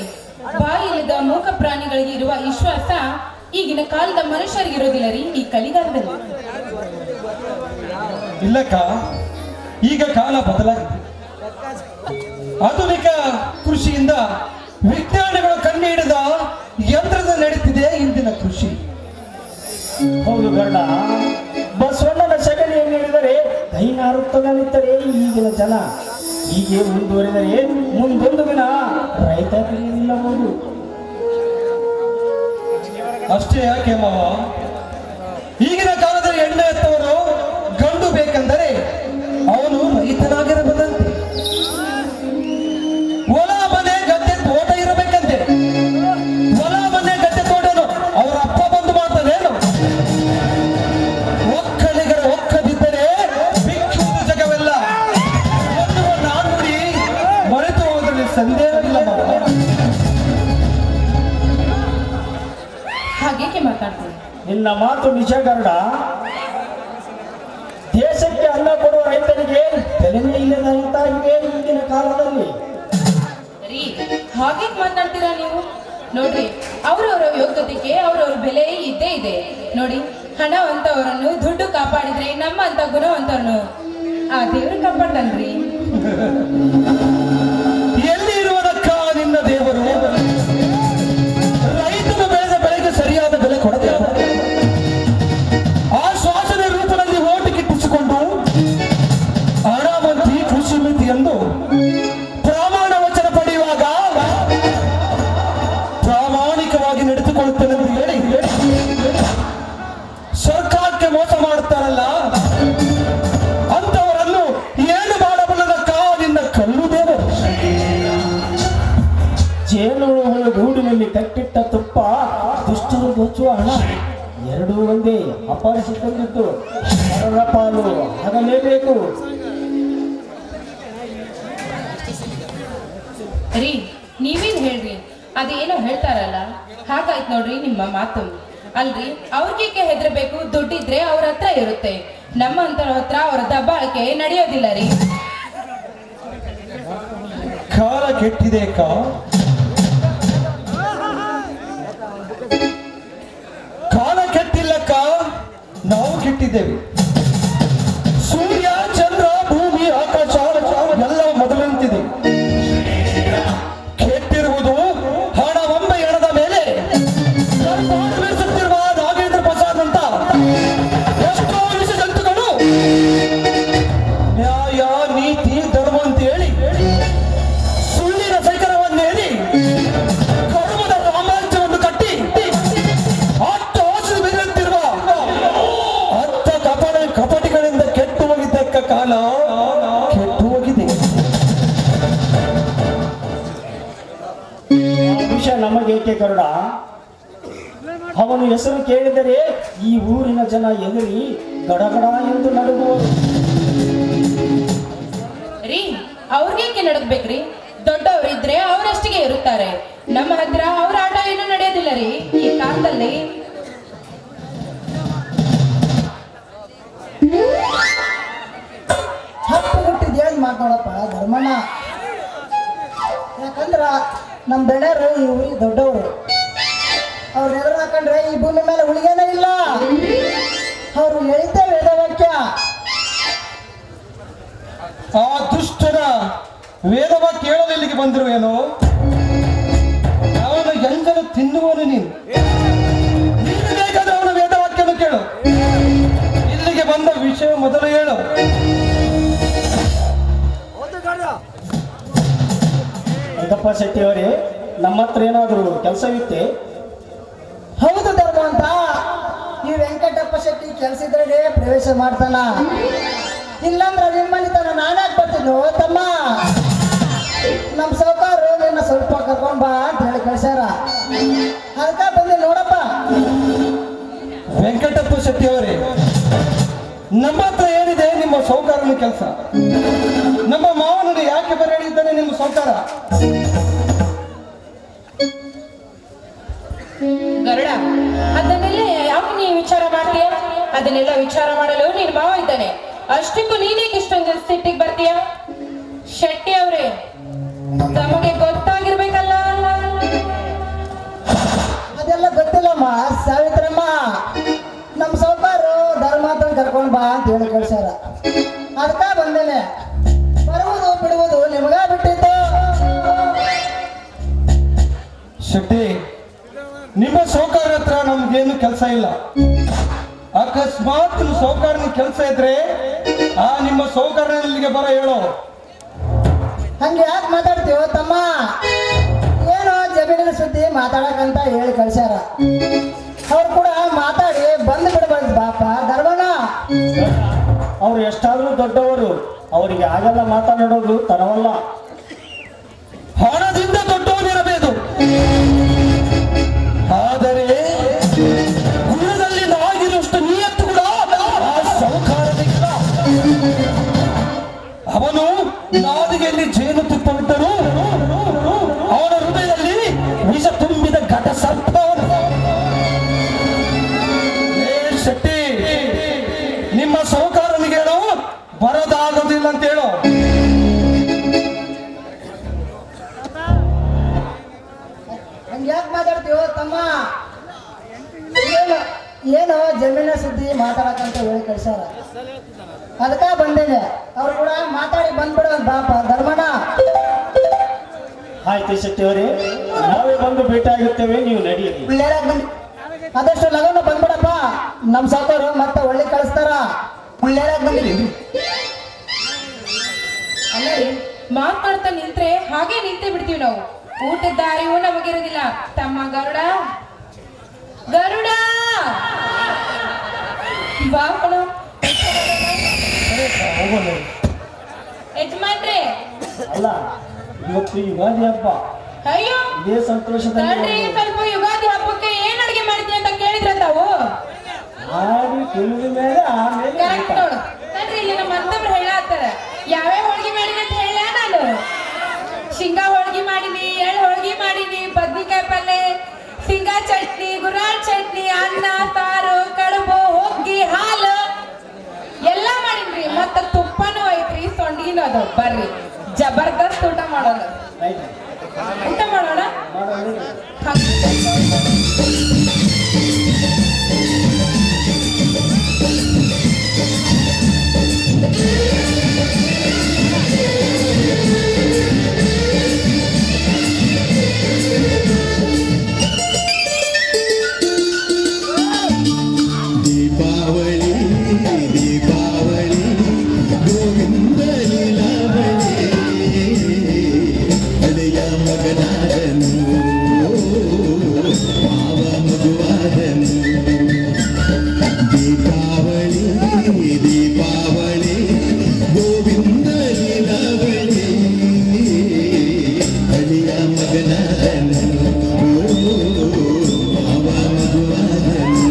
ಬಾಯಿಲ್ಲದ ಮೂಕ ಪ್ರಾಣಿಗಳಿಗೆ ಇರುವ ವಿಶ್ವಾಸ ಈಗಿನ ಕಾಲದ ಮನುಷ್ಯರಿಗಿರೋದಿಲ್ಲ ರೀ ಈ ಕಲಿಗಾಲದಲ್ಲಿ. ಇಲ್ಲಕ್ಕ, ಈಗ ಕಾಲ ಬದಲಾಗಿದೆ. ಆಧುನಿಕ ಕೃಷಿಯಿಂದ ವಿಜ್ಞಾನಿಗಳು ಕಂಡು ಹಿಡಿದ ಯಂತ್ರದ ನಡೀತಿದೆ ಇಂದಿನ ಕೃಷಿ. ಹೌದು ಗರ್ಡ, ಬಸವಣ್ಣನ ಸಗಣಿಯನ್ನು ಹಿಡಿದರೆ ಕೈ ನಾರುತ್ತದನಿದ್ದರೆ ಈಗಿನ ಜನ. ಹೀಗೆ ಮುಂದುವರಿದರೆ ಮುಂದೊಂದು ದಿನ ರೈತ ನಿಲ್ಲಬಹುದು. ಅಷ್ಟೇ ಯಾಕೆ ಮಾವ, ಈಗಿನ ಕಾಲದಲ್ಲಿ ಎಣ್ಣೆ ಎತ್ತವರು ಗಂಡು ಬೇಕೆಂದರೆ ಅವನು ರೈತನಾಗಿರಬಲ್ಲಂತೆ. ಹೊಲ ಮನೆ ಗದ್ದೆ ತೋಟ ಇರಬೇಕಂತೆ. ಹೊಲ ಮನೆ ಗದ್ದೆ ತೋಟನು ಅವರ ಅಪ್ಪ ಬಂದು ಮಾಡ್ತಾನೇನು? ಒಕ್ಕಲಿಗರ ಒಕ್ಕದಿದ್ದರೆ ಬಿಕ್ಕುವುದು ಜಗವೆಲ್ಲ ಎನ್ನುವ ನಾನುಡಿ ಮರೆತು ಹೋದಲ್ಲಿ ಸಂದೇಹವಿಲ್ಲ ಮಾವ. ಹಾಗೇಕೆ ಮಾತಾಡ್ತೀನಿ? ನಿನ್ನ ಮಾತು ನಿಜ ಗರುಡ. ದೇಶಕ್ಕೆ ಅನ್ನ ಕೊಡುವ ರೈತನಿಗೆ ಬೆಲೆನೇ ಇಲ್ಲದಂತಾಗಿದೆ ಈಗಿನ ಕಾಲದಲ್ಲಿ. ರೀ ಹಾಗೆ ಮಾತನಾಡ್ತೀರಾ ನೀವು? ನೋಡ್ರಿ ಅವ್ರವ್ರ ಯೋಗ್ಯತೆಗೆ ಅವ್ರವ್ರ ಬೆಲೆ ಇದ್ದೇ ಇದೆ. ನೋಡಿ ಹಣವಂತವರನ್ನು ದುಡ್ಡು ಕಾಪಾಡಿದ್ರೆ ನಮ್ಮಂತ ಗುಣವಂತರನ್ನು ಆ ದೇವ್ರು ಕಾಪಾಡ್ತಾನ್ರಿ. ಎಲ್ಲಿ ಇರುವುದಕ್ಕ ನಿನ್ನ ದೇವರು? ರೈತನು ಬೆಳೆದ ಬೆಳೆಗೆ ಸರಿಯಾದ ಬೆಲೆ ಕೊಡದೆ ಆ ಶ್ವಾಸದ ರೂಪದಲ್ಲಿ ಓಟು ಗಿಟ್ಟಿಸಿಕೊಂಡು ಅಪಹರಿಸಿಕೊಂಡಿದ್ದು ಅವರ ಪಾಲು ಆಗಲೇಬೇಕು. ರೀ ನೀವೇನ್ ಹೇಳ್ರಿ, ಅದೇನೋ ಹೇಳ್ತಾರಲ್ಲ ಹಾಗಾಯ್ತು ನೋಡ್ರಿ ನಿಮ್ಮ ಮಾತು. ಅಲ್ರಿ ಅವ್ರಿಗೆ ಹೆದರ್ಬೇಕು, ದುಡ್ಡಿದ್ರೆ ಅವ್ರ ಹತ್ರ ಇರುತ್ತೆ, ನಮ್ಮಂತರ ಹತ್ರ ಅವರ ದಬ್ಬಾಳಿಕೆ ನಡೆಯೋದಿಲ್ಲ ರೀ. ಕಾಲ ಕೆಟ್ಟಿದೆ ಕಾಲ ಕೆಟ್ಟಿಲ್ಲಕ್ಕ, ನಾವು ಕೆಟ್ಟಿದ್ದೇವೆ. ಸೂರ್ಯ ಚಂದ್ರ ಭೂಮಿ ಆಕಾಶ ಎಲ್ಲ ಮೊದಲಂತಿದೆ. ಕೆಟ್ಟಿರುವುದು ಹಣ ಒಮ್ಮೆ ಎಣದ ಮೇಲೆ ಬೀಸುತ್ತಿರುವ ನಾಗೇಂದ್ರ ಪ್ರಸಾದ್ ಅಂತ ಎಷ್ಟೋ ವಿಷ ಜಂತುಗಳು ನ್ಯಾಯ ನೀತಿ ಧರ್ಮ ಅಂತೇಳಿ ಸುಳ್ಳಿನ ಸೈಕರವನ್ನೇರಿ ಕರ್ಮದ ರಾಮಾಂಚವನ್ನು ಕಟ್ಟಿ ಅಟ್ಟ ಆಸೆ ಬೆರೆಯುತ್ತಿರುವ ಅತ್ತ ಕಪಟಿಗಳಿಂದ ಕೆಟ್ಟು ಹೋಗಿದ್ದಕ್ಕ ಕಾಲ ಕೆಟ್ಟು ಹೋಗಿದೆ. ವಿಷಯ ನಮಗೇಕೆ ಗರುಡ? ಅವನು ಹೆಸರು ಕೇಳಿದರೆ ಈ ಊರಿನ ಜನ ಎದುರಿ ಗಡಗಡ ಎಂದು ನಡುಗುವರು. ರೀ ಅವ್ರಿಗೇಕೆ ನಡಗ್ಬೇಕ್ರಿ? ದೊಡ್ಡವರಿದ್ರೆ ಅವರಷ್ಟಿಗೆ ಇರುತ್ತಾರೆ, ನಮ್ಮ ಹತ್ರ ಅವ್ರ ಆಟ ಏನು ನಡೆಯೋದಿಲ್ಲ ರೀ ಈ ಕಾಲದಲ್ಲಿ. ಹತ್ತು ಹುಟ್ಟಿದ ಏನ್ ಮಾತಾಡಪ್ಪ ಧರ್ಮಣ್ಣ. ಯಾಕಂದ್ರ ನಮ್ಮ ದಣ್ಯರು ಈ ಊರಿಗೆ ದೊಡ್ಡವರು, ಅವ್ರ ಎದುರು ಹಾಕೊಂಡ್ರೆ ಈ ಭೂಮಿ ಮೇಲೆ ಉಳಿಗೇನೇ ಇಲ್ಲ. ಅವ್ರು ಹೇಳಿದ್ದೆ ವೇದವಾಕ್ಯ. ಆ ದುಷ್ಟನ ವೇದವಾಕ್ಯ ಕೇಳಲು ಇಲ್ಲಿಗೆ ಬಂದಿರುವೇನೋ? ಅವನ ಎಂಜಲು ತಿನ್ನುವನು ನೀನು ಬೇಕಾದ್ರೆ ಅವನ ವೇದವಾಕ್ಯನು ಕೇಳು. ಇಲ್ಲಿಗೆ ಬಂದ ವಿಷಯ ಮೊದಲು ಹೇಳು. ಇದಪ್ಪ ಶೆಟ್ಟಿಯವರೇ, ನಮ್ಮ ಹತ್ರ ಏನಾದರೂ ಕೆಲಸವಿತ್ತೆ? ಹೌದು ಧರ್ಮ ಅಂತ. ಈ ವೆಂಕಟಪ್ಪ ಶೆಟ್ಟಿ ಕೆಲಸ ಇದ್ರೆ ಪ್ರವೇಶ ಮಾಡ್ತಾನ, ಇಲ್ಲಾಂದ್ರೆ ನಿಮ್ಮಲ್ಲಿ ತನ ನಾನ್ಯಾಕೆ ಬರ್ತಿದ್ನು ತಮ್ಮ. ನಮ್ಮ ಸೌಕಾರು ನಿನ್ನ ಸ್ವಲ್ಪ ಕರ್ಕೊಂಡ್ ಬಾ ಅಂತ ಹೇಳಿ ಕಳ್ಸ್ಯಾರ, ಅದಕ್ಕ ಬಂದೆ ನೋಡಪ್ಪ. ವೆಂಕಟಪ್ಪ ಶೆಟ್ಟಿ ಅವರೇ, ನಮ್ಮ ಹತ್ರ ಏನಿದೆ ನಿಮ್ಮ ಸೌಕಾರನ ಕೆಲಸ? ನಮ್ಮ ಮಾವನಲ್ಲಿ ಯಾಕೆ ಬರೆಯಿದ್ದಾನೆ ನಿಮ್ಮ ಸೌಕಾರ? ಗರುಡ, ಅದನ್ನೆಲ್ಲ ಯಾಕೆ ನೀ ವಿಚಾರ ಮಾಡ್ತೀಯ? ಅದನ್ನೆಲ್ಲ ವಿಚಾರ ಮಾಡಲು ನೀನ್ ಮಾವ ಇದ್ದಾನೆ, ಅಷ್ಟಕ್ಕೂ ನೀನೇಕೆ ಇಷ್ಟೊಂದು ಸಿಟ್ಟಿಗೆ ಬರ್ತೀಯ? ಶೆಟ್ಟಿ ಅವ್ರೆ, ತಮಗೆ ಗೊತ್ತಾಗಿರ್ಬೇಕಲ್ಲ. ಅದೆಲ್ಲ ಗೊತ್ತಿಲ್ಲಮ್ಮ ಸಾವಿತ್ರಮ್ಮ. ನಮ್ಮ ಸೌಕಾರು ಧರ್ಮಾತನ ಕರ್ಕೊಂಡ್ ಬಾ ಅಂತ ಹೇಳಿ ಕಳ್ಸ್ಯಾರ, ಅದಕ್ಕ ಬಂದೇನೆ. ಬರುವುದು ಬಿಡುವುದು ನಿಮಗ ಬಿಟ್ಟಿದ್ದು. ಶೆಟ್ಟಿ, ನಿಮ್ಮ ಸೌಕಾರ ಹತ್ರ ನಮ್ಗೇನು ಕೆಲಸ ಇಲ್ಲ. ಅಕಸ್ಮಾತ್ ನಿಮ್ಮ ಸೌಕಾರನ ಕೆಲಸ ಇದ್ರೆ ಆ ನಿಮ್ಮ ಸೌಕಾರನ ಇಲ್ಲಿಗೆ ಬರ ಹೇಳೋ. ಹಂಗೆ ಯಾಕೆ ಮಾತಾಡ್ತೀವೋ ತಮ್ಮ? ಏನೋ ಜಮೀನಿನ ಸುದ್ದಿ ಮಾತಾಡಕಂತ ಹೇಳಿ ಕಳ್ಸ್ಯಾರ, ಅವ್ರು ಕೂಡ ಮಾತಾಡಿ ಬಂದು ಬಿಡಬಾರ್ದು ಬಾಪ ಧರ್ಮಣ್ಣ. ಅವ್ರು ಎಷ್ಟಾದ್ರೂ ದೊಡ್ಡವರು, ಅವರಿಗೆ ಹಾಗೆಲ್ಲ ಮಾತನಾಡೋದು ತರವಲ್ಲ. ಹಣದಿಂದ ದೊಡ್ಡವನಿರಬೇಕು, ಆದರೆ ಗುಣದಲ್ಲಿ ನಾಗಿರುವಷ್ಟು ನಿಯತ್ತು ಕೂಡ ಆ ಸೌಕಾರನಿಲ್ಲ. ಅವನು ನಾದಿಗೆಯಲ್ಲಿ ಜೇನು ತುಪ್ಪವಿದ್ದರೂ ಅವನ ಹೃದಯದಲ್ಲಿ ವಿಷ ತುಂಬಿದ ಘಟ ಸರ್ಪವನು. ಶೆಟ್ಟಿ, ನಿಮ್ಮ ಸೌಕಾರನಿಗೆ ಹೇಳು ಬರೋದಾಗೋದಿಲ್ಲ ಅಂತ ಹೇಳು. ಹಂಗೆ ಯಾಕೆ ಮಾತಾಡ್ತೀವೋ ತಮ್ಮ? ಏನೋ ಜಮೀನಿನ ಸುದ್ದಿ ಮಾತಾಡಕಂತ ಹೇಳಿ ಕಳ್ಸ್ಯಾರ, ಅದಕ್ಕ ಬಂದೇನೆ. ಅವ್ರು ಕೂಡ ಮಾತಾಡಿ ಬಂದ್ಬಿಡೋದು ಬಾಪ ಧರ್ಮಣ್ಣ. ಆಯ್ತು ಶೆಟ್ಟಿಯವರೇ, ನಾವೇ ಬಂದು ಭೇಟಿ ಆಗುತ್ತೇವೆ, ನೀವು ನಡೆಯಿರಿ. ಒಳ್ಳೆಯದಾಗ ಬಂದು ಆದಷ್ಟು ಲಗನ ಬಂದ್ಬಿಡಪ್ಪ. ನಮ್ಮ ಸಾಕೋರು ಮತ್ತೆ ಒಳ್ಳೆ ಕಳಿಸ್ತಾರ. ಒಳ್ಳೆಯದಾಗ ಬಂದಿರಿ. ಅಲ್ಲ ರೀ, ಮಾತಾಡ್ತಾ ನಿಂತ್ರೆ ಹಾಗೆ ನಿಂತೇ ಬಿಡ್ತೀವಿ ನಾವು. ಊಟದ ದಾರಿಯೂ ನಮಗಿರೋದಿಲ್ಲ. ತಮ್ಮ ಗರುಡ, ಗರುಡ ಬಾ ಕಣೋ. ಯಜಮಾನ್ರೆ, ಅಲ್ಲ, ಇವತ್ತು ಯುಗಾದಿ ಹಬ್ಬ. ಅಯ್ಯೋ ಇದೇ ಸಂತೋಷದಲ್ಲಿ ತಡ್ರಿ, ಸ್ವಲ್ಪ ಯುಗಾದಿ ಹಬ್ಬಕ್ಕೆ ಏನ್ ಅಡಿಗೆ ಮಾಡಿದ್ರಿ ಅಂತ ಕೇಳಿದ್ರ ತಾವು? ಆಡಿ ಕುಣಿದ ಮೇಲೆ ಆಮೇಲೆ ಕರೆಕ್ಟ್ ನೋಡು ನೋಡ್ರಿ ಇಲ್ಲಿ ನಮ್ಮ ಅಂತವ್ರು ಹೇಳತ್ತಾರ ಯಾವ್ಯಾವ ಹೋಳ್ಗಿ ಮಾಡಿನಿ ಅಂತ ಹೇಳ ನಾನು ಶೇಂಗಾ ಹೋಳ್ಗಿ ಮಾಡೀನಿ ಎಳ್ಳು ಹೋಳ್ಗಿ ಮಾಡೀನಿ ಬದ್ನಿಕಾಯಿ ಪಲ್ಲೆ ಶೇಂಗಾ ಚಟ್ನಿ ಗುರಾಳ್ ಚಟ್ನಿ ಅನ್ನ ಸಾರು ಕಡುಬು ಹೊಗ್ಗಿ ಹಾಲು ಎಲ್ಲ ಮಾಡೀನ್ರಿ ಮತ್ತ ತುಪ್ಪನೂ ಐತ್ರಿ ಸೊಂಡಿನೂ ಅದು ಬರ್ರಿ ಜಬರ್ದಸ್ತ್ ಊಟ ಮಾಡೋಣ ಊಟ ಮಾಡೋಣ ದೀಪಾವಳಿ ದೀಪಾವಳಿ ಗೋವಿಂದ ಲೀಲಾವಳಿ ಹಳೆಯ ಮಗನಾದನು ಮಾವ ಮಗುವಾದನು ದೀಪಾವಳಿ ದೀಪಾವಳಿ ಗೋವಿಂದ ಲೀಲಾವಳಿ ಹಳೆಯ ಮಗನಾದನು ಮಾವ ಮಗುವಾದನು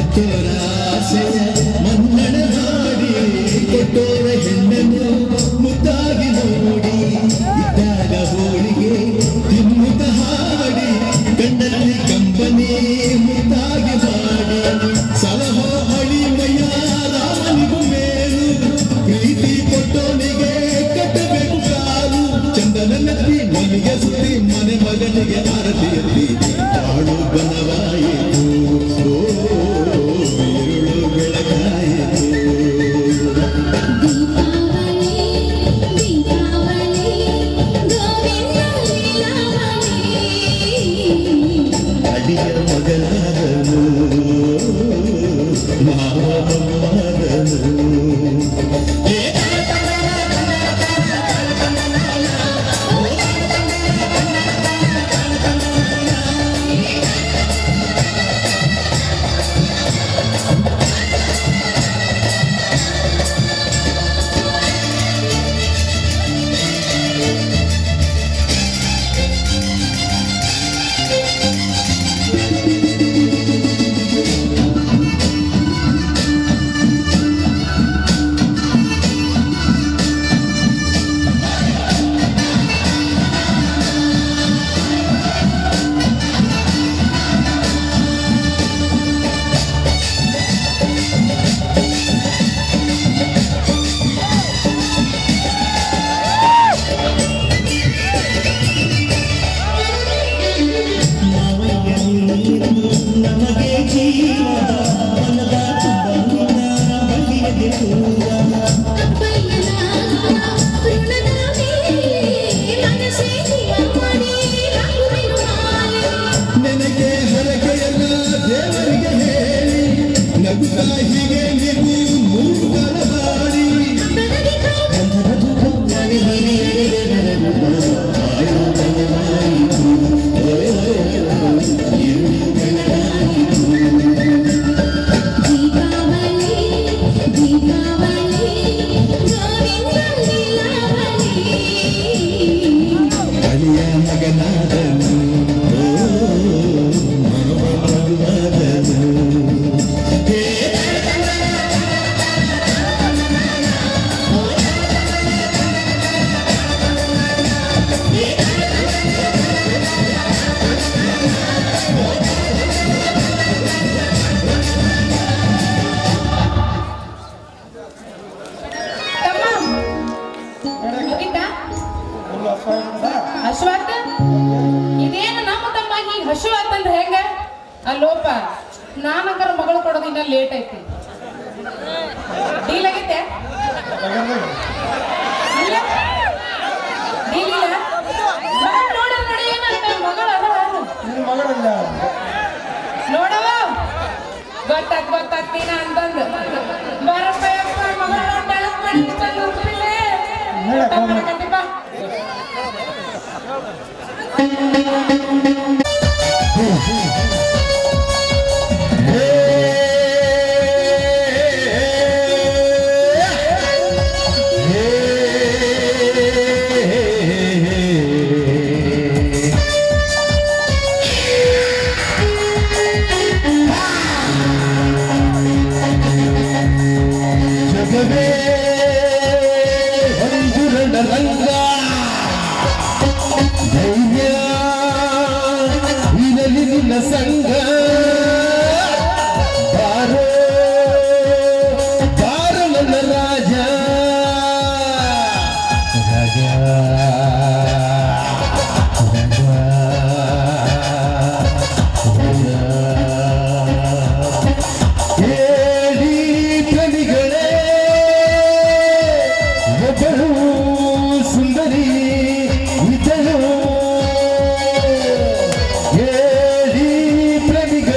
ಹೆತ್ತೋರಾಸೆಯ ಮನ್ನಣ ಮಾಡಿ ಕೊಟ್ಟೋರ ಹೆಣ್ಣನ್ನು ಮುದ್ದಾಗಿ ನೋಡಿ ಇದ್ದಾಗ ಹೋಳಿಗೆ ತಿನ್ನುತ್ತ ಹಾಡಿ ಗಂಡನಲ್ಲಿ ಕಂಬನಿ ಮುದ್ದಾಗಿ ಮಾಡಿ ಸಲಹೋ ಅಳಿಮಯ್ಯ ರಾಮನಿಗೂ ಮೇಲು ಪ್ರೀತಿ ಕೊಟ್ಟೋನಿಗೆ ಕಟ್ಟಬೇಕು ಕಾಲು ಚಂದನ ನೆತ್ತಿ ಮಲ್ಲಿಗೆ ಸುತ್ತಿ ಮನೆ ಮಗನಿಗೆ ಆರತಿ ಎತ್ತಿ ಬಾಳು ಬನವಾಯಿತು ഇരുಳು ಬೆಳಗಾಯಿತು ಅಡಿಯ ಮಗನಾದನು ಮಾವ ಮಗುವಾದನು ನಮಗೆ ಜೀವ ಮನದ ತುಂಬ ಬಳ್ಳಿಯದೆ ಹೂವ ನನಗೆ ಹರಕೆಯಲ್ಲ ದೇವರಿಗೆ ಹೇಳಿ ನಗುತ್ತಾ ಹೀಗೆ ನೀವು ಮೂಗರ ಬಾಡಿ ಅಳಿಯ ಮಗನಾದನು ಮಾವ ಮಗುವಾದನು ಹಸುವಾತ ಇದೇನು ನಮ್ಮ ತಮ್ಮ ಈಗ ಹಸುವಾತಂದ್ರೆ ಹೆಂಗ ಅಲ್ಲೋಪ ನಾನಂಕರ ಮಗಳು ಕೊಡೋದು ಇನ್ನ ಲೇಟ್ ಐತಿ ಡೀಲ್ ಆಗೈತೆ ಇಲ್ಲ ಡೀಲ್ ಇಲ್ಲ ನೋಡಿ ನೋಡಿ ಏನಂತ ಮಗಳ ನಿನ್ನ ಮಗಳಲ್ಲ ನೋಡವ ಗೊತ್ತಾಗ್ತೀನ ಅಂತಂದು ಬರಪ್ಪ ಮಗಳ ಡಾನ್ಸ್ ಮಾಡಿ ಬಾ ಜಗವೇ ಹೊಂದುರನ ರಂಗ ಧೈರ್ಯ ಇರಲಿ ನಿನ್ನ ಸಂಗ ಬಾರೋ ಬಾರೋ ನನ್ನ ರಾಜ ರಾಜ ಹೇಳಿ ಪ್ರಣಿಗಳೇ ಒಬ್ಬಳು ಸುಂದರಿ ಇದ್ದಳು ಹೇಳಿ ಪ್ರಣಿಗಳೇ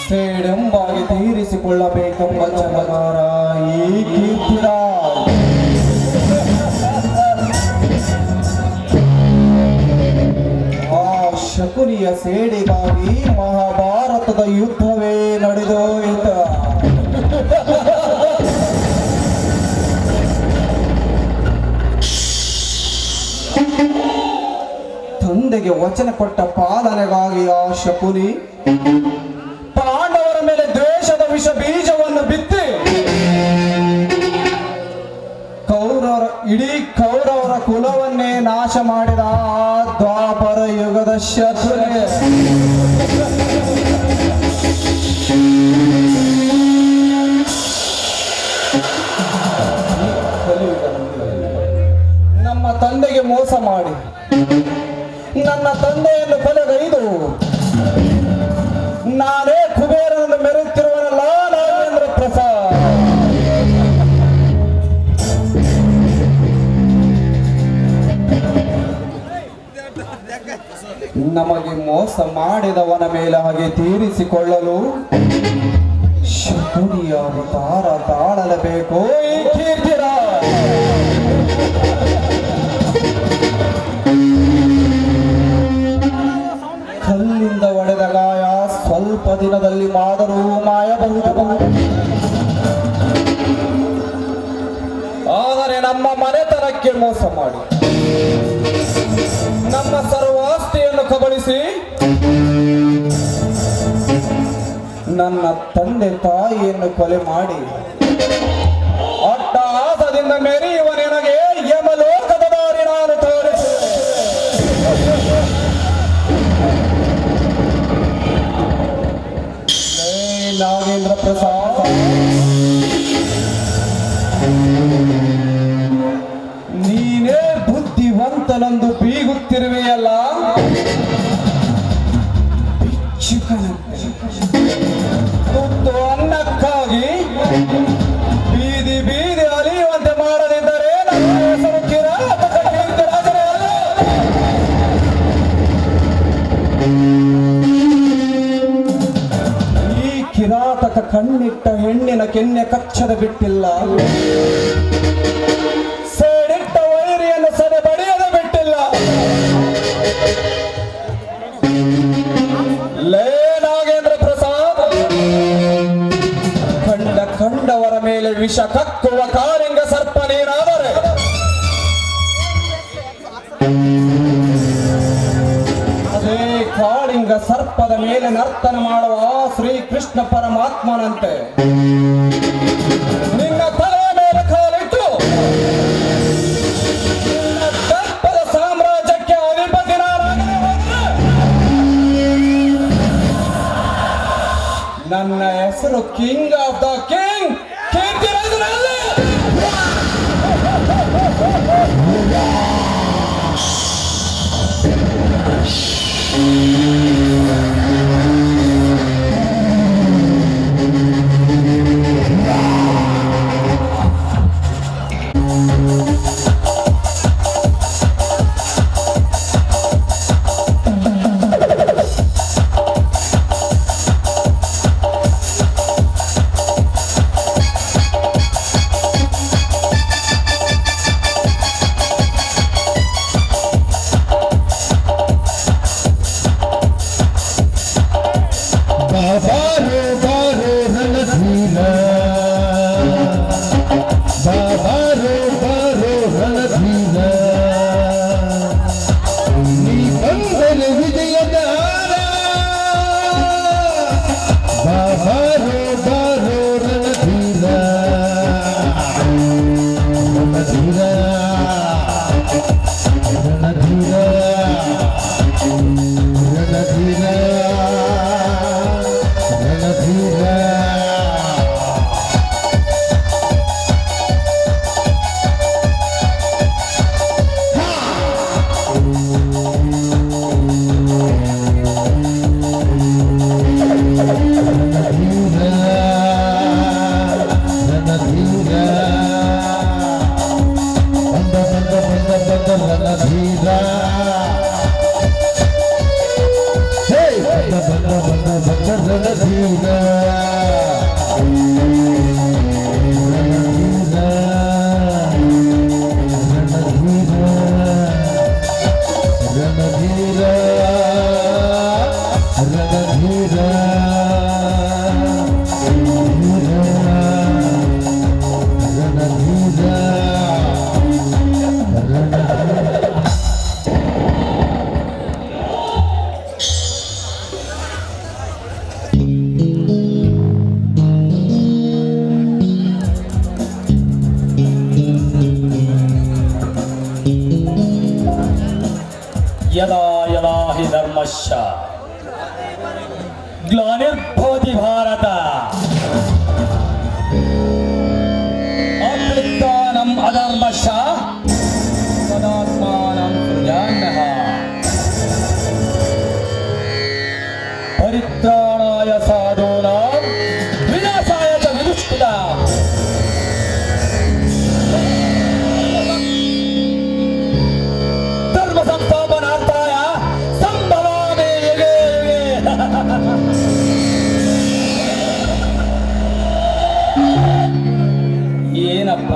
ಸೇಡೆಂಬಾಗಿ ತೀರಿಸಿಕೊಳ್ಳಬೇಕೆಂಬ ಚಮಗಾರ ಈ ಕೀರ್ತಿರಾಜ್. ಆ ಶಕುನಿಯ ಸೇಡಿಗಾಗಿ ಮಹಾಭಾರತದ ಯುದ್ಧವೇ ನಡೆದೋಯಿತು. ತಂದೆಗೆ ವಚನ ಕೊಟ್ಟ ಪಾಲನೆಗಾಗಿ ಆ ಶಕುನಿ ಪಾಂಡವರ ಮೇಲೆ ದ್ವೇಷದ ವಿಷ ಬೀಜವನ್ನು ಬಿತ್ತಿ ಇಡೀ ಕೌರವರ ಕುಲವನ್ನೇ ನಾಶ ಮಾಡಿದ ಆ ದ್ವಾಪರ ಯುಗದ ಶತ್ರುನೇ. ನಮ್ಮ ತಂದೆಗೆ ಮೋಸ ಮಾಡಿ ನನ್ನ ತಂದೆಯನ್ನು ಕೊಲೆಗೈದು ನಾನೇ ಕುಬೇರನನ್ನು ಮೆರೆಯುತ್ತಿರುವನಲ್ಲ ನಾಗೇಂದ್ರ ಪ್ರಸಾದ್. ನಮಗೆ ಮೋಸ ಮಾಡಿದವನ ಮೇಲೆ ಹಾಗೆ ತೀರಿಸಿಕೊಳ್ಳಲು ಶಕುನಿಯ ಅವತಾರ ತಾಳಲೇಬೇಕು ಈ ಕೀರ್ತಿರಾಜ್. ಕಲ್ಲಿಂದ ಒಡೆದ ಗಾಯ ಸ್ವಲ್ಪ ದಿನದಲ್ಲಿ ಮಾದರೂ ಮಾಯಬಹುದು, ಆದರೆ ನಮ್ಮ ಮನೆತನಕ್ಕೆ ಮೋಸ ಮಾಡಿ ನಮ್ಮ ಸರ್ವಾಸ್ತಿಯನ್ನು ಕಬಳಿಸಿ ನನ್ನ ತಂದೆ ತಾಯಿಯನ್ನು ಕೊಲೆ ಮಾಡಿ ಅಟ್ಟಹಾಸದಿಂದ ಮೆರೆಯುವ ನಿನಗೆ ಯಮಲೋಕದ ದಾರಿ ನಾನು ತೋರಿಸುವೆ. ನಾಗೇಂದ್ರ ಪ್ರಸಾದ್, ನೀನೇ ಬುದ್ಧಿವಂತನಂದು ಬೀಗುತ್ತಿರುವೆಯಲ್ಲ, ತುತ್ತು ಅನ್ನಕ್ಕಾಗಿ ಬೀದಿ ಬೀದಿ ಅಲಿಯುವಂತೆ ಮಾಡದಿದ್ದರೆ ನನ್ನ ಹೆಸರು ಕಿರಾತಕ ಕೀರ್ತಿರಾಜನೇ ಅಲ್ಲ. ಈ ಕಿರಾತಕ ಕಣ್ಣಿಟ್ಟ ಹೆಣ್ಣಿನ ಕೆನ್ನೆ ಕಚ್ಚದ ಬಿಟ್ಟಿಲ್ಲ, ಸೇಡಿಟ್ಟ ವೈರಿಯನ್ನು ಸದೆ ಬಡಿಯದ ಬಿಟ್ಟಿಲ್ಲ. ಲೇ ನಾಗೇಂದ್ರ ಪ್ರಸಾದ್, ಕಂಡವರ ಮೇಲೆ ವಿಷ ಕಕ್ಕುವ ಕಾಳಿಂಗ ಸರ್ಪ ನೀನಾದರೆ ಅದೇ ಕಾಳಿಂಗ ಸರ್ಪದ ಮೇಲೆ ನರ್ತನ ಮಾಡುವ ಶ್ರೀಕೃಷ್ಣ ಪರಮಾತ್ಮನಂತೆ ನಿನ್ನ ತಲೆ ಮೇಲೆ ಕಾಲಿಟ್ಟು ನಿನ್ನ ದರ್ಪದ ಸಾಮ್ರಾಜ್ಯಕ್ಕೆ ಅಧಿಪತಿ ನನ್ನ ಹೆಸರು ಕಿಂಗ್ ಆಫ್ ದ ಕಿಂಗ್ ಕೀರ್ತಿರಾಜನಲ್ಲ. ವಿಜಯದ ಬಾರೋ ಬಾರೋ ಅಧರ್ಮಶ್ಚ ಗ್ಲಾನಿರ್ಭವತಿ ಭಾರತ ಅಕೃತ್ಯಾನಂ ಅಧರ್ಮಶ್ಚ ತದಾತ್ಮಾನಂ ಸೃಜಾಮ್ಯಃ ಪರಿತ್ರಾಣಾಯ ಸಾಧೂನಾಂ ವಿನಾಶಾಯ ಚ ವಿದುಷ್ಕೃತಾಂ ಧರ್ಮ ಸಂಸ್ಥಾಪನಾರ್ಥಾಯ ಸಂಭವಾಮಿ ಯುಗೆ ಯುಗೆ. ಏನಪ್ಪ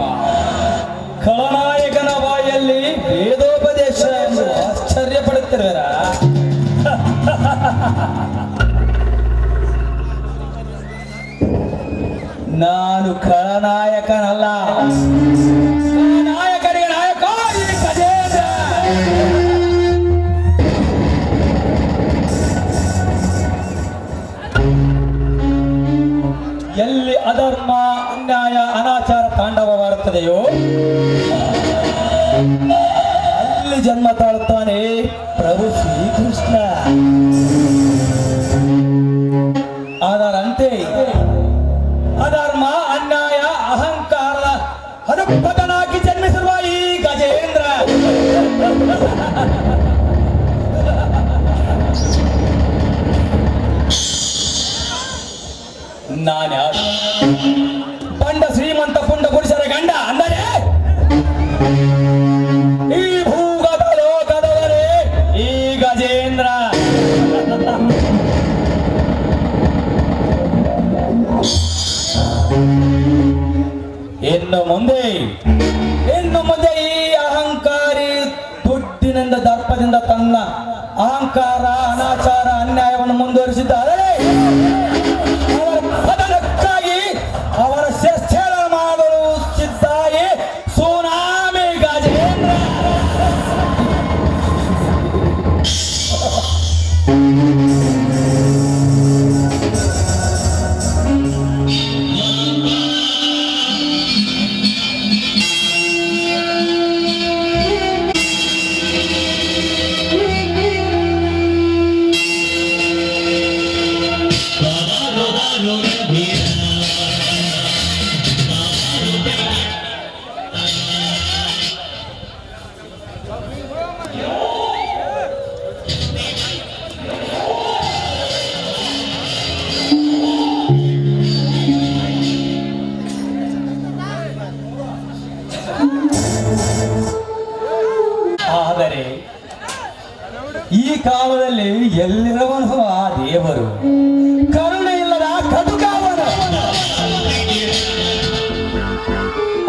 ಖಳನಾಯಕನ ಬಾಯಲ್ಲಿ ವೇದೋಪದೇಶ ಎಂದು ಆಶ್ಚರ್ಯ ಪಡುತ್ತಿರುವರ ನಾನು ಖಳನಾಯಕನಲ್ಲ, ನಾಯಕರಿಗೆ ನಾಯಕ ಈ ಗಜೇಂದ್ರ. ಎಲ್ಲಿ ಅಧರ್ಮ ಅನ್ಯಾಯ ಅನಾಚಾರ ತಾಂಡವವಾಡುತ್ತದೆಯೋ ಅಲ್ಲಿ ಜನ್ಮ ತಾಳುತ್ತಾನೆ ಪ್ರಭು ಶ್ರೀಕೃಷ್ಣ. ಅದರಂತೆ ಅಧರ್ಮ ಅನ್ಯಾಯ ಅಹಂಕಾರ ಹದಪತನಾಗಿ ಜನ್ಮಿಸಿರುವ ಈ ಗಜೇಂದ್ರ ನಾನ್ಯಾರು? ಪಂಡ ಶ್ರೀಮಂತ ಪುಂಡ ಪುರುಷರ ಗಂಡ ಅಂದರೆ ಈ ಭೂಗತ ಲೋಕದವರೇ ಈ ಗಜೇಂದ್ರ. ಇನ್ನು ಮುಂದೆ ಈ ಅಹಂಕಾರಿ ದುಡ್ಡಿನಿಂದ ದರ್ಪದಿಂದ ತನ್ನ ಅಹಂಕಾರ ಅನಾಚಾರ ಅನ್ಯಾಯವನ್ನು ಮುಂದುವರಿಸಿದ್ದಾರೆ. ಅದಕ್ಕಾಗಿ ಅವರ ಶಿರಚ್ಛೇದನ ಮಾಡಲು ಸಿದ್ಧಾಗಿ ಸುನಾಮಿ ಗಜೇಂದ್ರ. ಆದರೆ ಈ ಕಾಲದಲ್ಲಿ ಎಲ್ಲಿರುವನು ಆ ದೇವರು? ಕರುಣೆ ಇಲ್ಲದ ಕಟುಕಾವನು.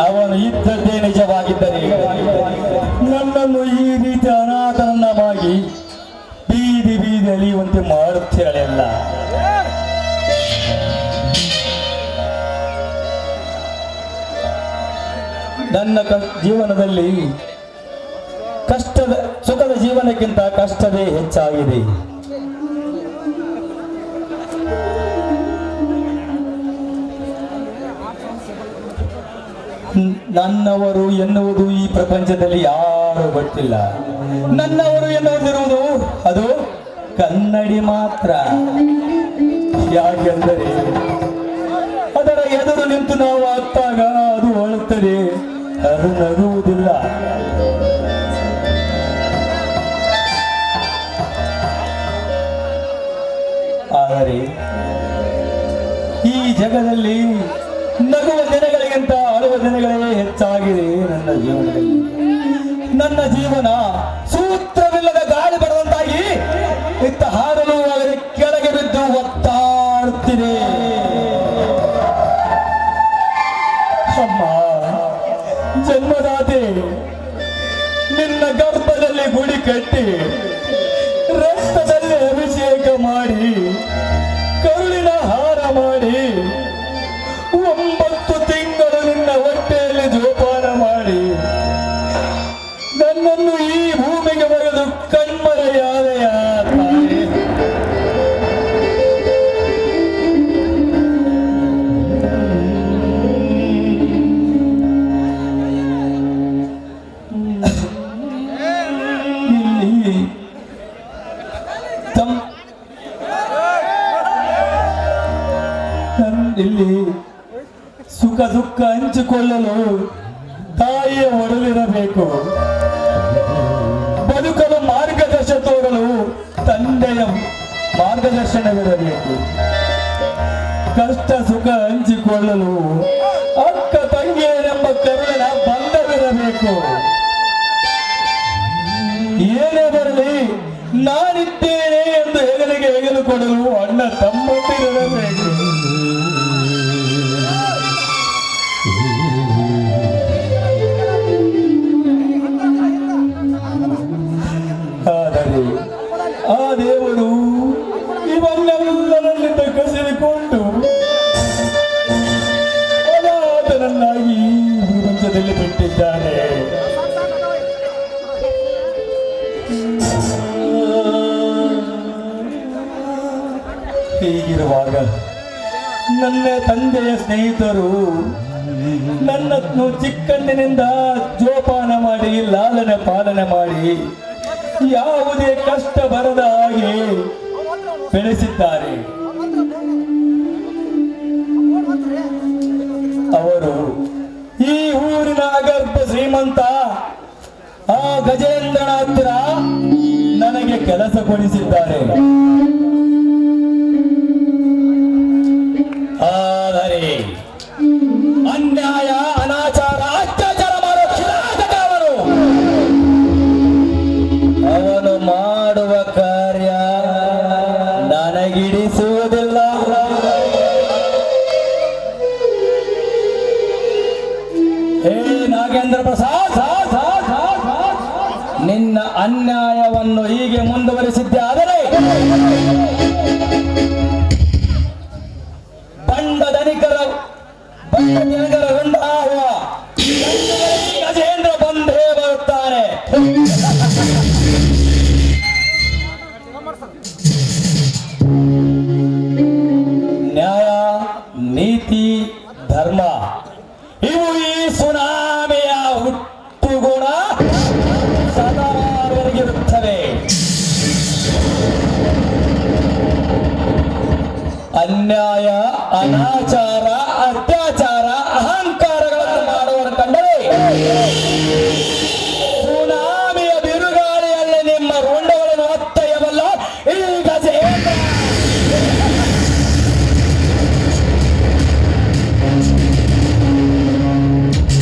ಅವನು ಇದ್ದದ್ದೇ ನಿಜವಾಗಿದ್ದರೆ ನನ್ನನ್ನು ಈ ರೀತಿ ಅನಾಥನನ್ನಾಗಿ ಬೀದಿ ಬೀದಿ ಅಲಿಯುವಂತೆ ಮಾಡುತ್ತಿರಲಿಲ್ಲ. ನನ್ನ ಜೀವನದಲ್ಲಿ ಸುಖದ ಜೀವನಕ್ಕಿಂತ ಕಷ್ಟವೇ ಹೆಚ್ಚಾಗಿದೆ. ನನ್ನವರು ಎನ್ನುವುದು ಈ ಪ್ರಪಂಚದಲ್ಲಿ ಯಾರು ಗೊತ್ತಿಲ್ಲ. ನನ್ನವರು ಎನ್ನುವುದಿರುವುದು ಅದು ಕನ್ನಡಿ ಮಾತ್ರ. ಯಾಕೆಂದರೆ ಅದರ ಎದುರು ನಿಂತು ನಾವು ಅತ್ತಾಗ ಅದು ಅಳುತ್ತದೆ, ಅದು ನಗುವುದಿಲ್ಲ. ಆದರೆ ಈ ಜಗದಲ್ಲಿ ನಗುವ ದಿನಗಳಿಗಿಂತ ಅಳುವ ದಿನಗಳೇ ಹೆಚ್ಚಾಗಿದೆ ನನ್ನ ಜೀವನದಲ್ಲಿ. ನನ್ನ ಜೀವನ ಸೂತ್ರವಿಲ್ಲದ ಗಾಳಿ ಬರುವಂತಾಗಿ ಇತ್ತ ಹಾರಲು ಆದರೆ ಕೆಳಗೆ ಬಿದ್ದು ಒತ್ತಾಡುತ್ತಿದೆ. ಅಮ್ಮ ಜನ್ಮದಾತೆ, ನಿನ್ನ ಗರ್ಭದಲ್ಲಿ ಗುಡಿ ಕಟ್ಟಿ ರಕ್ತದಲ್ಲಿ ಅಭಿಷೇಕ ಮಾಡಿ ಕರುಳಿನ ಹಾರ ಮಾಡಿ 9 ತಿಂಗಳು ನಿನ್ನ ಹೊಟ್ಟೆಯಲ್ಲಿ ಜೋಪಾನ ಮಾಡಿ ನನ್ನನ್ನು ಈ ಭೂಮಿಗೆ ಬರೆದು ಕಣ್ಮರೆಯಾದೆಯ ತಾಯಿ. ಇಲ್ಲಿ ಇಲ್ಲಿ ಸುಖ ದುಃಖ ಹಂಚಿಕೊಳ್ಳಲು ತಾಯಿಯ ಒಡಲಿರಬೇಕು, ಬದುಕಲು ಮಾರ್ಗದರ್ಶನ ತೋರಲು ತಂದೆಯ ಮಾರ್ಗದರ್ಶನವಿರಬೇಕು, ಕಷ್ಟ ಸುಖ ಹಂಚಿಕೊಳ್ಳಲು ಅಕ್ಕ ತಂಗಿಯರೆಂಬ ಕರುಳಿನ ಬಂಧವಿರಬೇಕು. ಏನೇ ಬರಲಿ ನಾನಿದ್ದೇನೆ ಎಂದು ಹೆಗಲಿಗೆ ಹೆಗಲು ಕೊಡಲು ಅಣ್ಣ ತಮ್ಮಂದಿರಬೇಕು. ಆದರೆ ಆ ದೇವರು ಇವನ್ನೆಲ್ಲರಲ್ಲಿಂದ ಕಸಿದುಕೊಂಡು ಅನಾಥನನ್ನಾಗಿ ಪ್ರಪಂಚದಲ್ಲಿ ಬಿಟ್ಟಿದ್ದಾನೆ. ಹೀಗಿರುವಾಗ ನನ್ನ ತಂದೆಯ ಸ್ನೇಹಿತರು ನನ್ನನ್ನು ಚಿಕ್ಕಂದಿನಿಂದ ಜೋಪಾನ ಮಾಡಿ ಲಾಲನೆ ಪಾಲನೆ ಮಾಡಿ ಯಾವುದೇ ಕಷ್ಟ ಬರದ ಹಾಗೆ ಬೆಳೆಸಿದ್ದಾರೆ. ಅವರು ಈ ಊರಿನ ಅಗರ್ಭ ಶ್ರೀಮಂತ ಆ ಗಜೇಂದ್ರನ ಹತ್ತಿರ ನನಗೆ ಕೆಲಸ ಕೊಡಿಸಿದ್ದಾರೆ. ಆದರೆ ಅನ್ಯಾಯ ಅನಾಚಾರ ಅತ್ಯಾಚಾರ ಮಾಡೋ ಕಿರಾತಕವನು ಅವನು ಮಾಡುವ ಕಾರ್ಯ ನನಗಿಡಿಸುವುದಿಲ್ಲ. ಹೇ ನಾಗೇಂದ್ರ ಪ್ರಸಾದ್, ನಿನ್ನ ಅನ್ಯಾಯವನ್ನು ಹೀಗೆ ಮುಂದುವರಿಸಿದ್ದೆ ಆದರೆ ಬಂಡ ಗಂಡಾಗುವ ಗಜೇಂದ್ರ ಬಂದೇ ಬರುತ್ತಾನೆ. ನ್ಯಾಯ ನೀತಿ ಧರ್ಮ ಇವು ಈ ಸುನಾಮಿಯ ಹುಟ್ಟುಗುಣ ಸದಾವರೆಗಿರುತ್ತವೆ. ಅನ್ಯಾಯ ಅನಾಚಾರ ಅತ್ಯಾಚಾರ ಅಹಂಕಾರಗಳನ್ನು ಮಾಡುವವರು ಕಂಡರೆ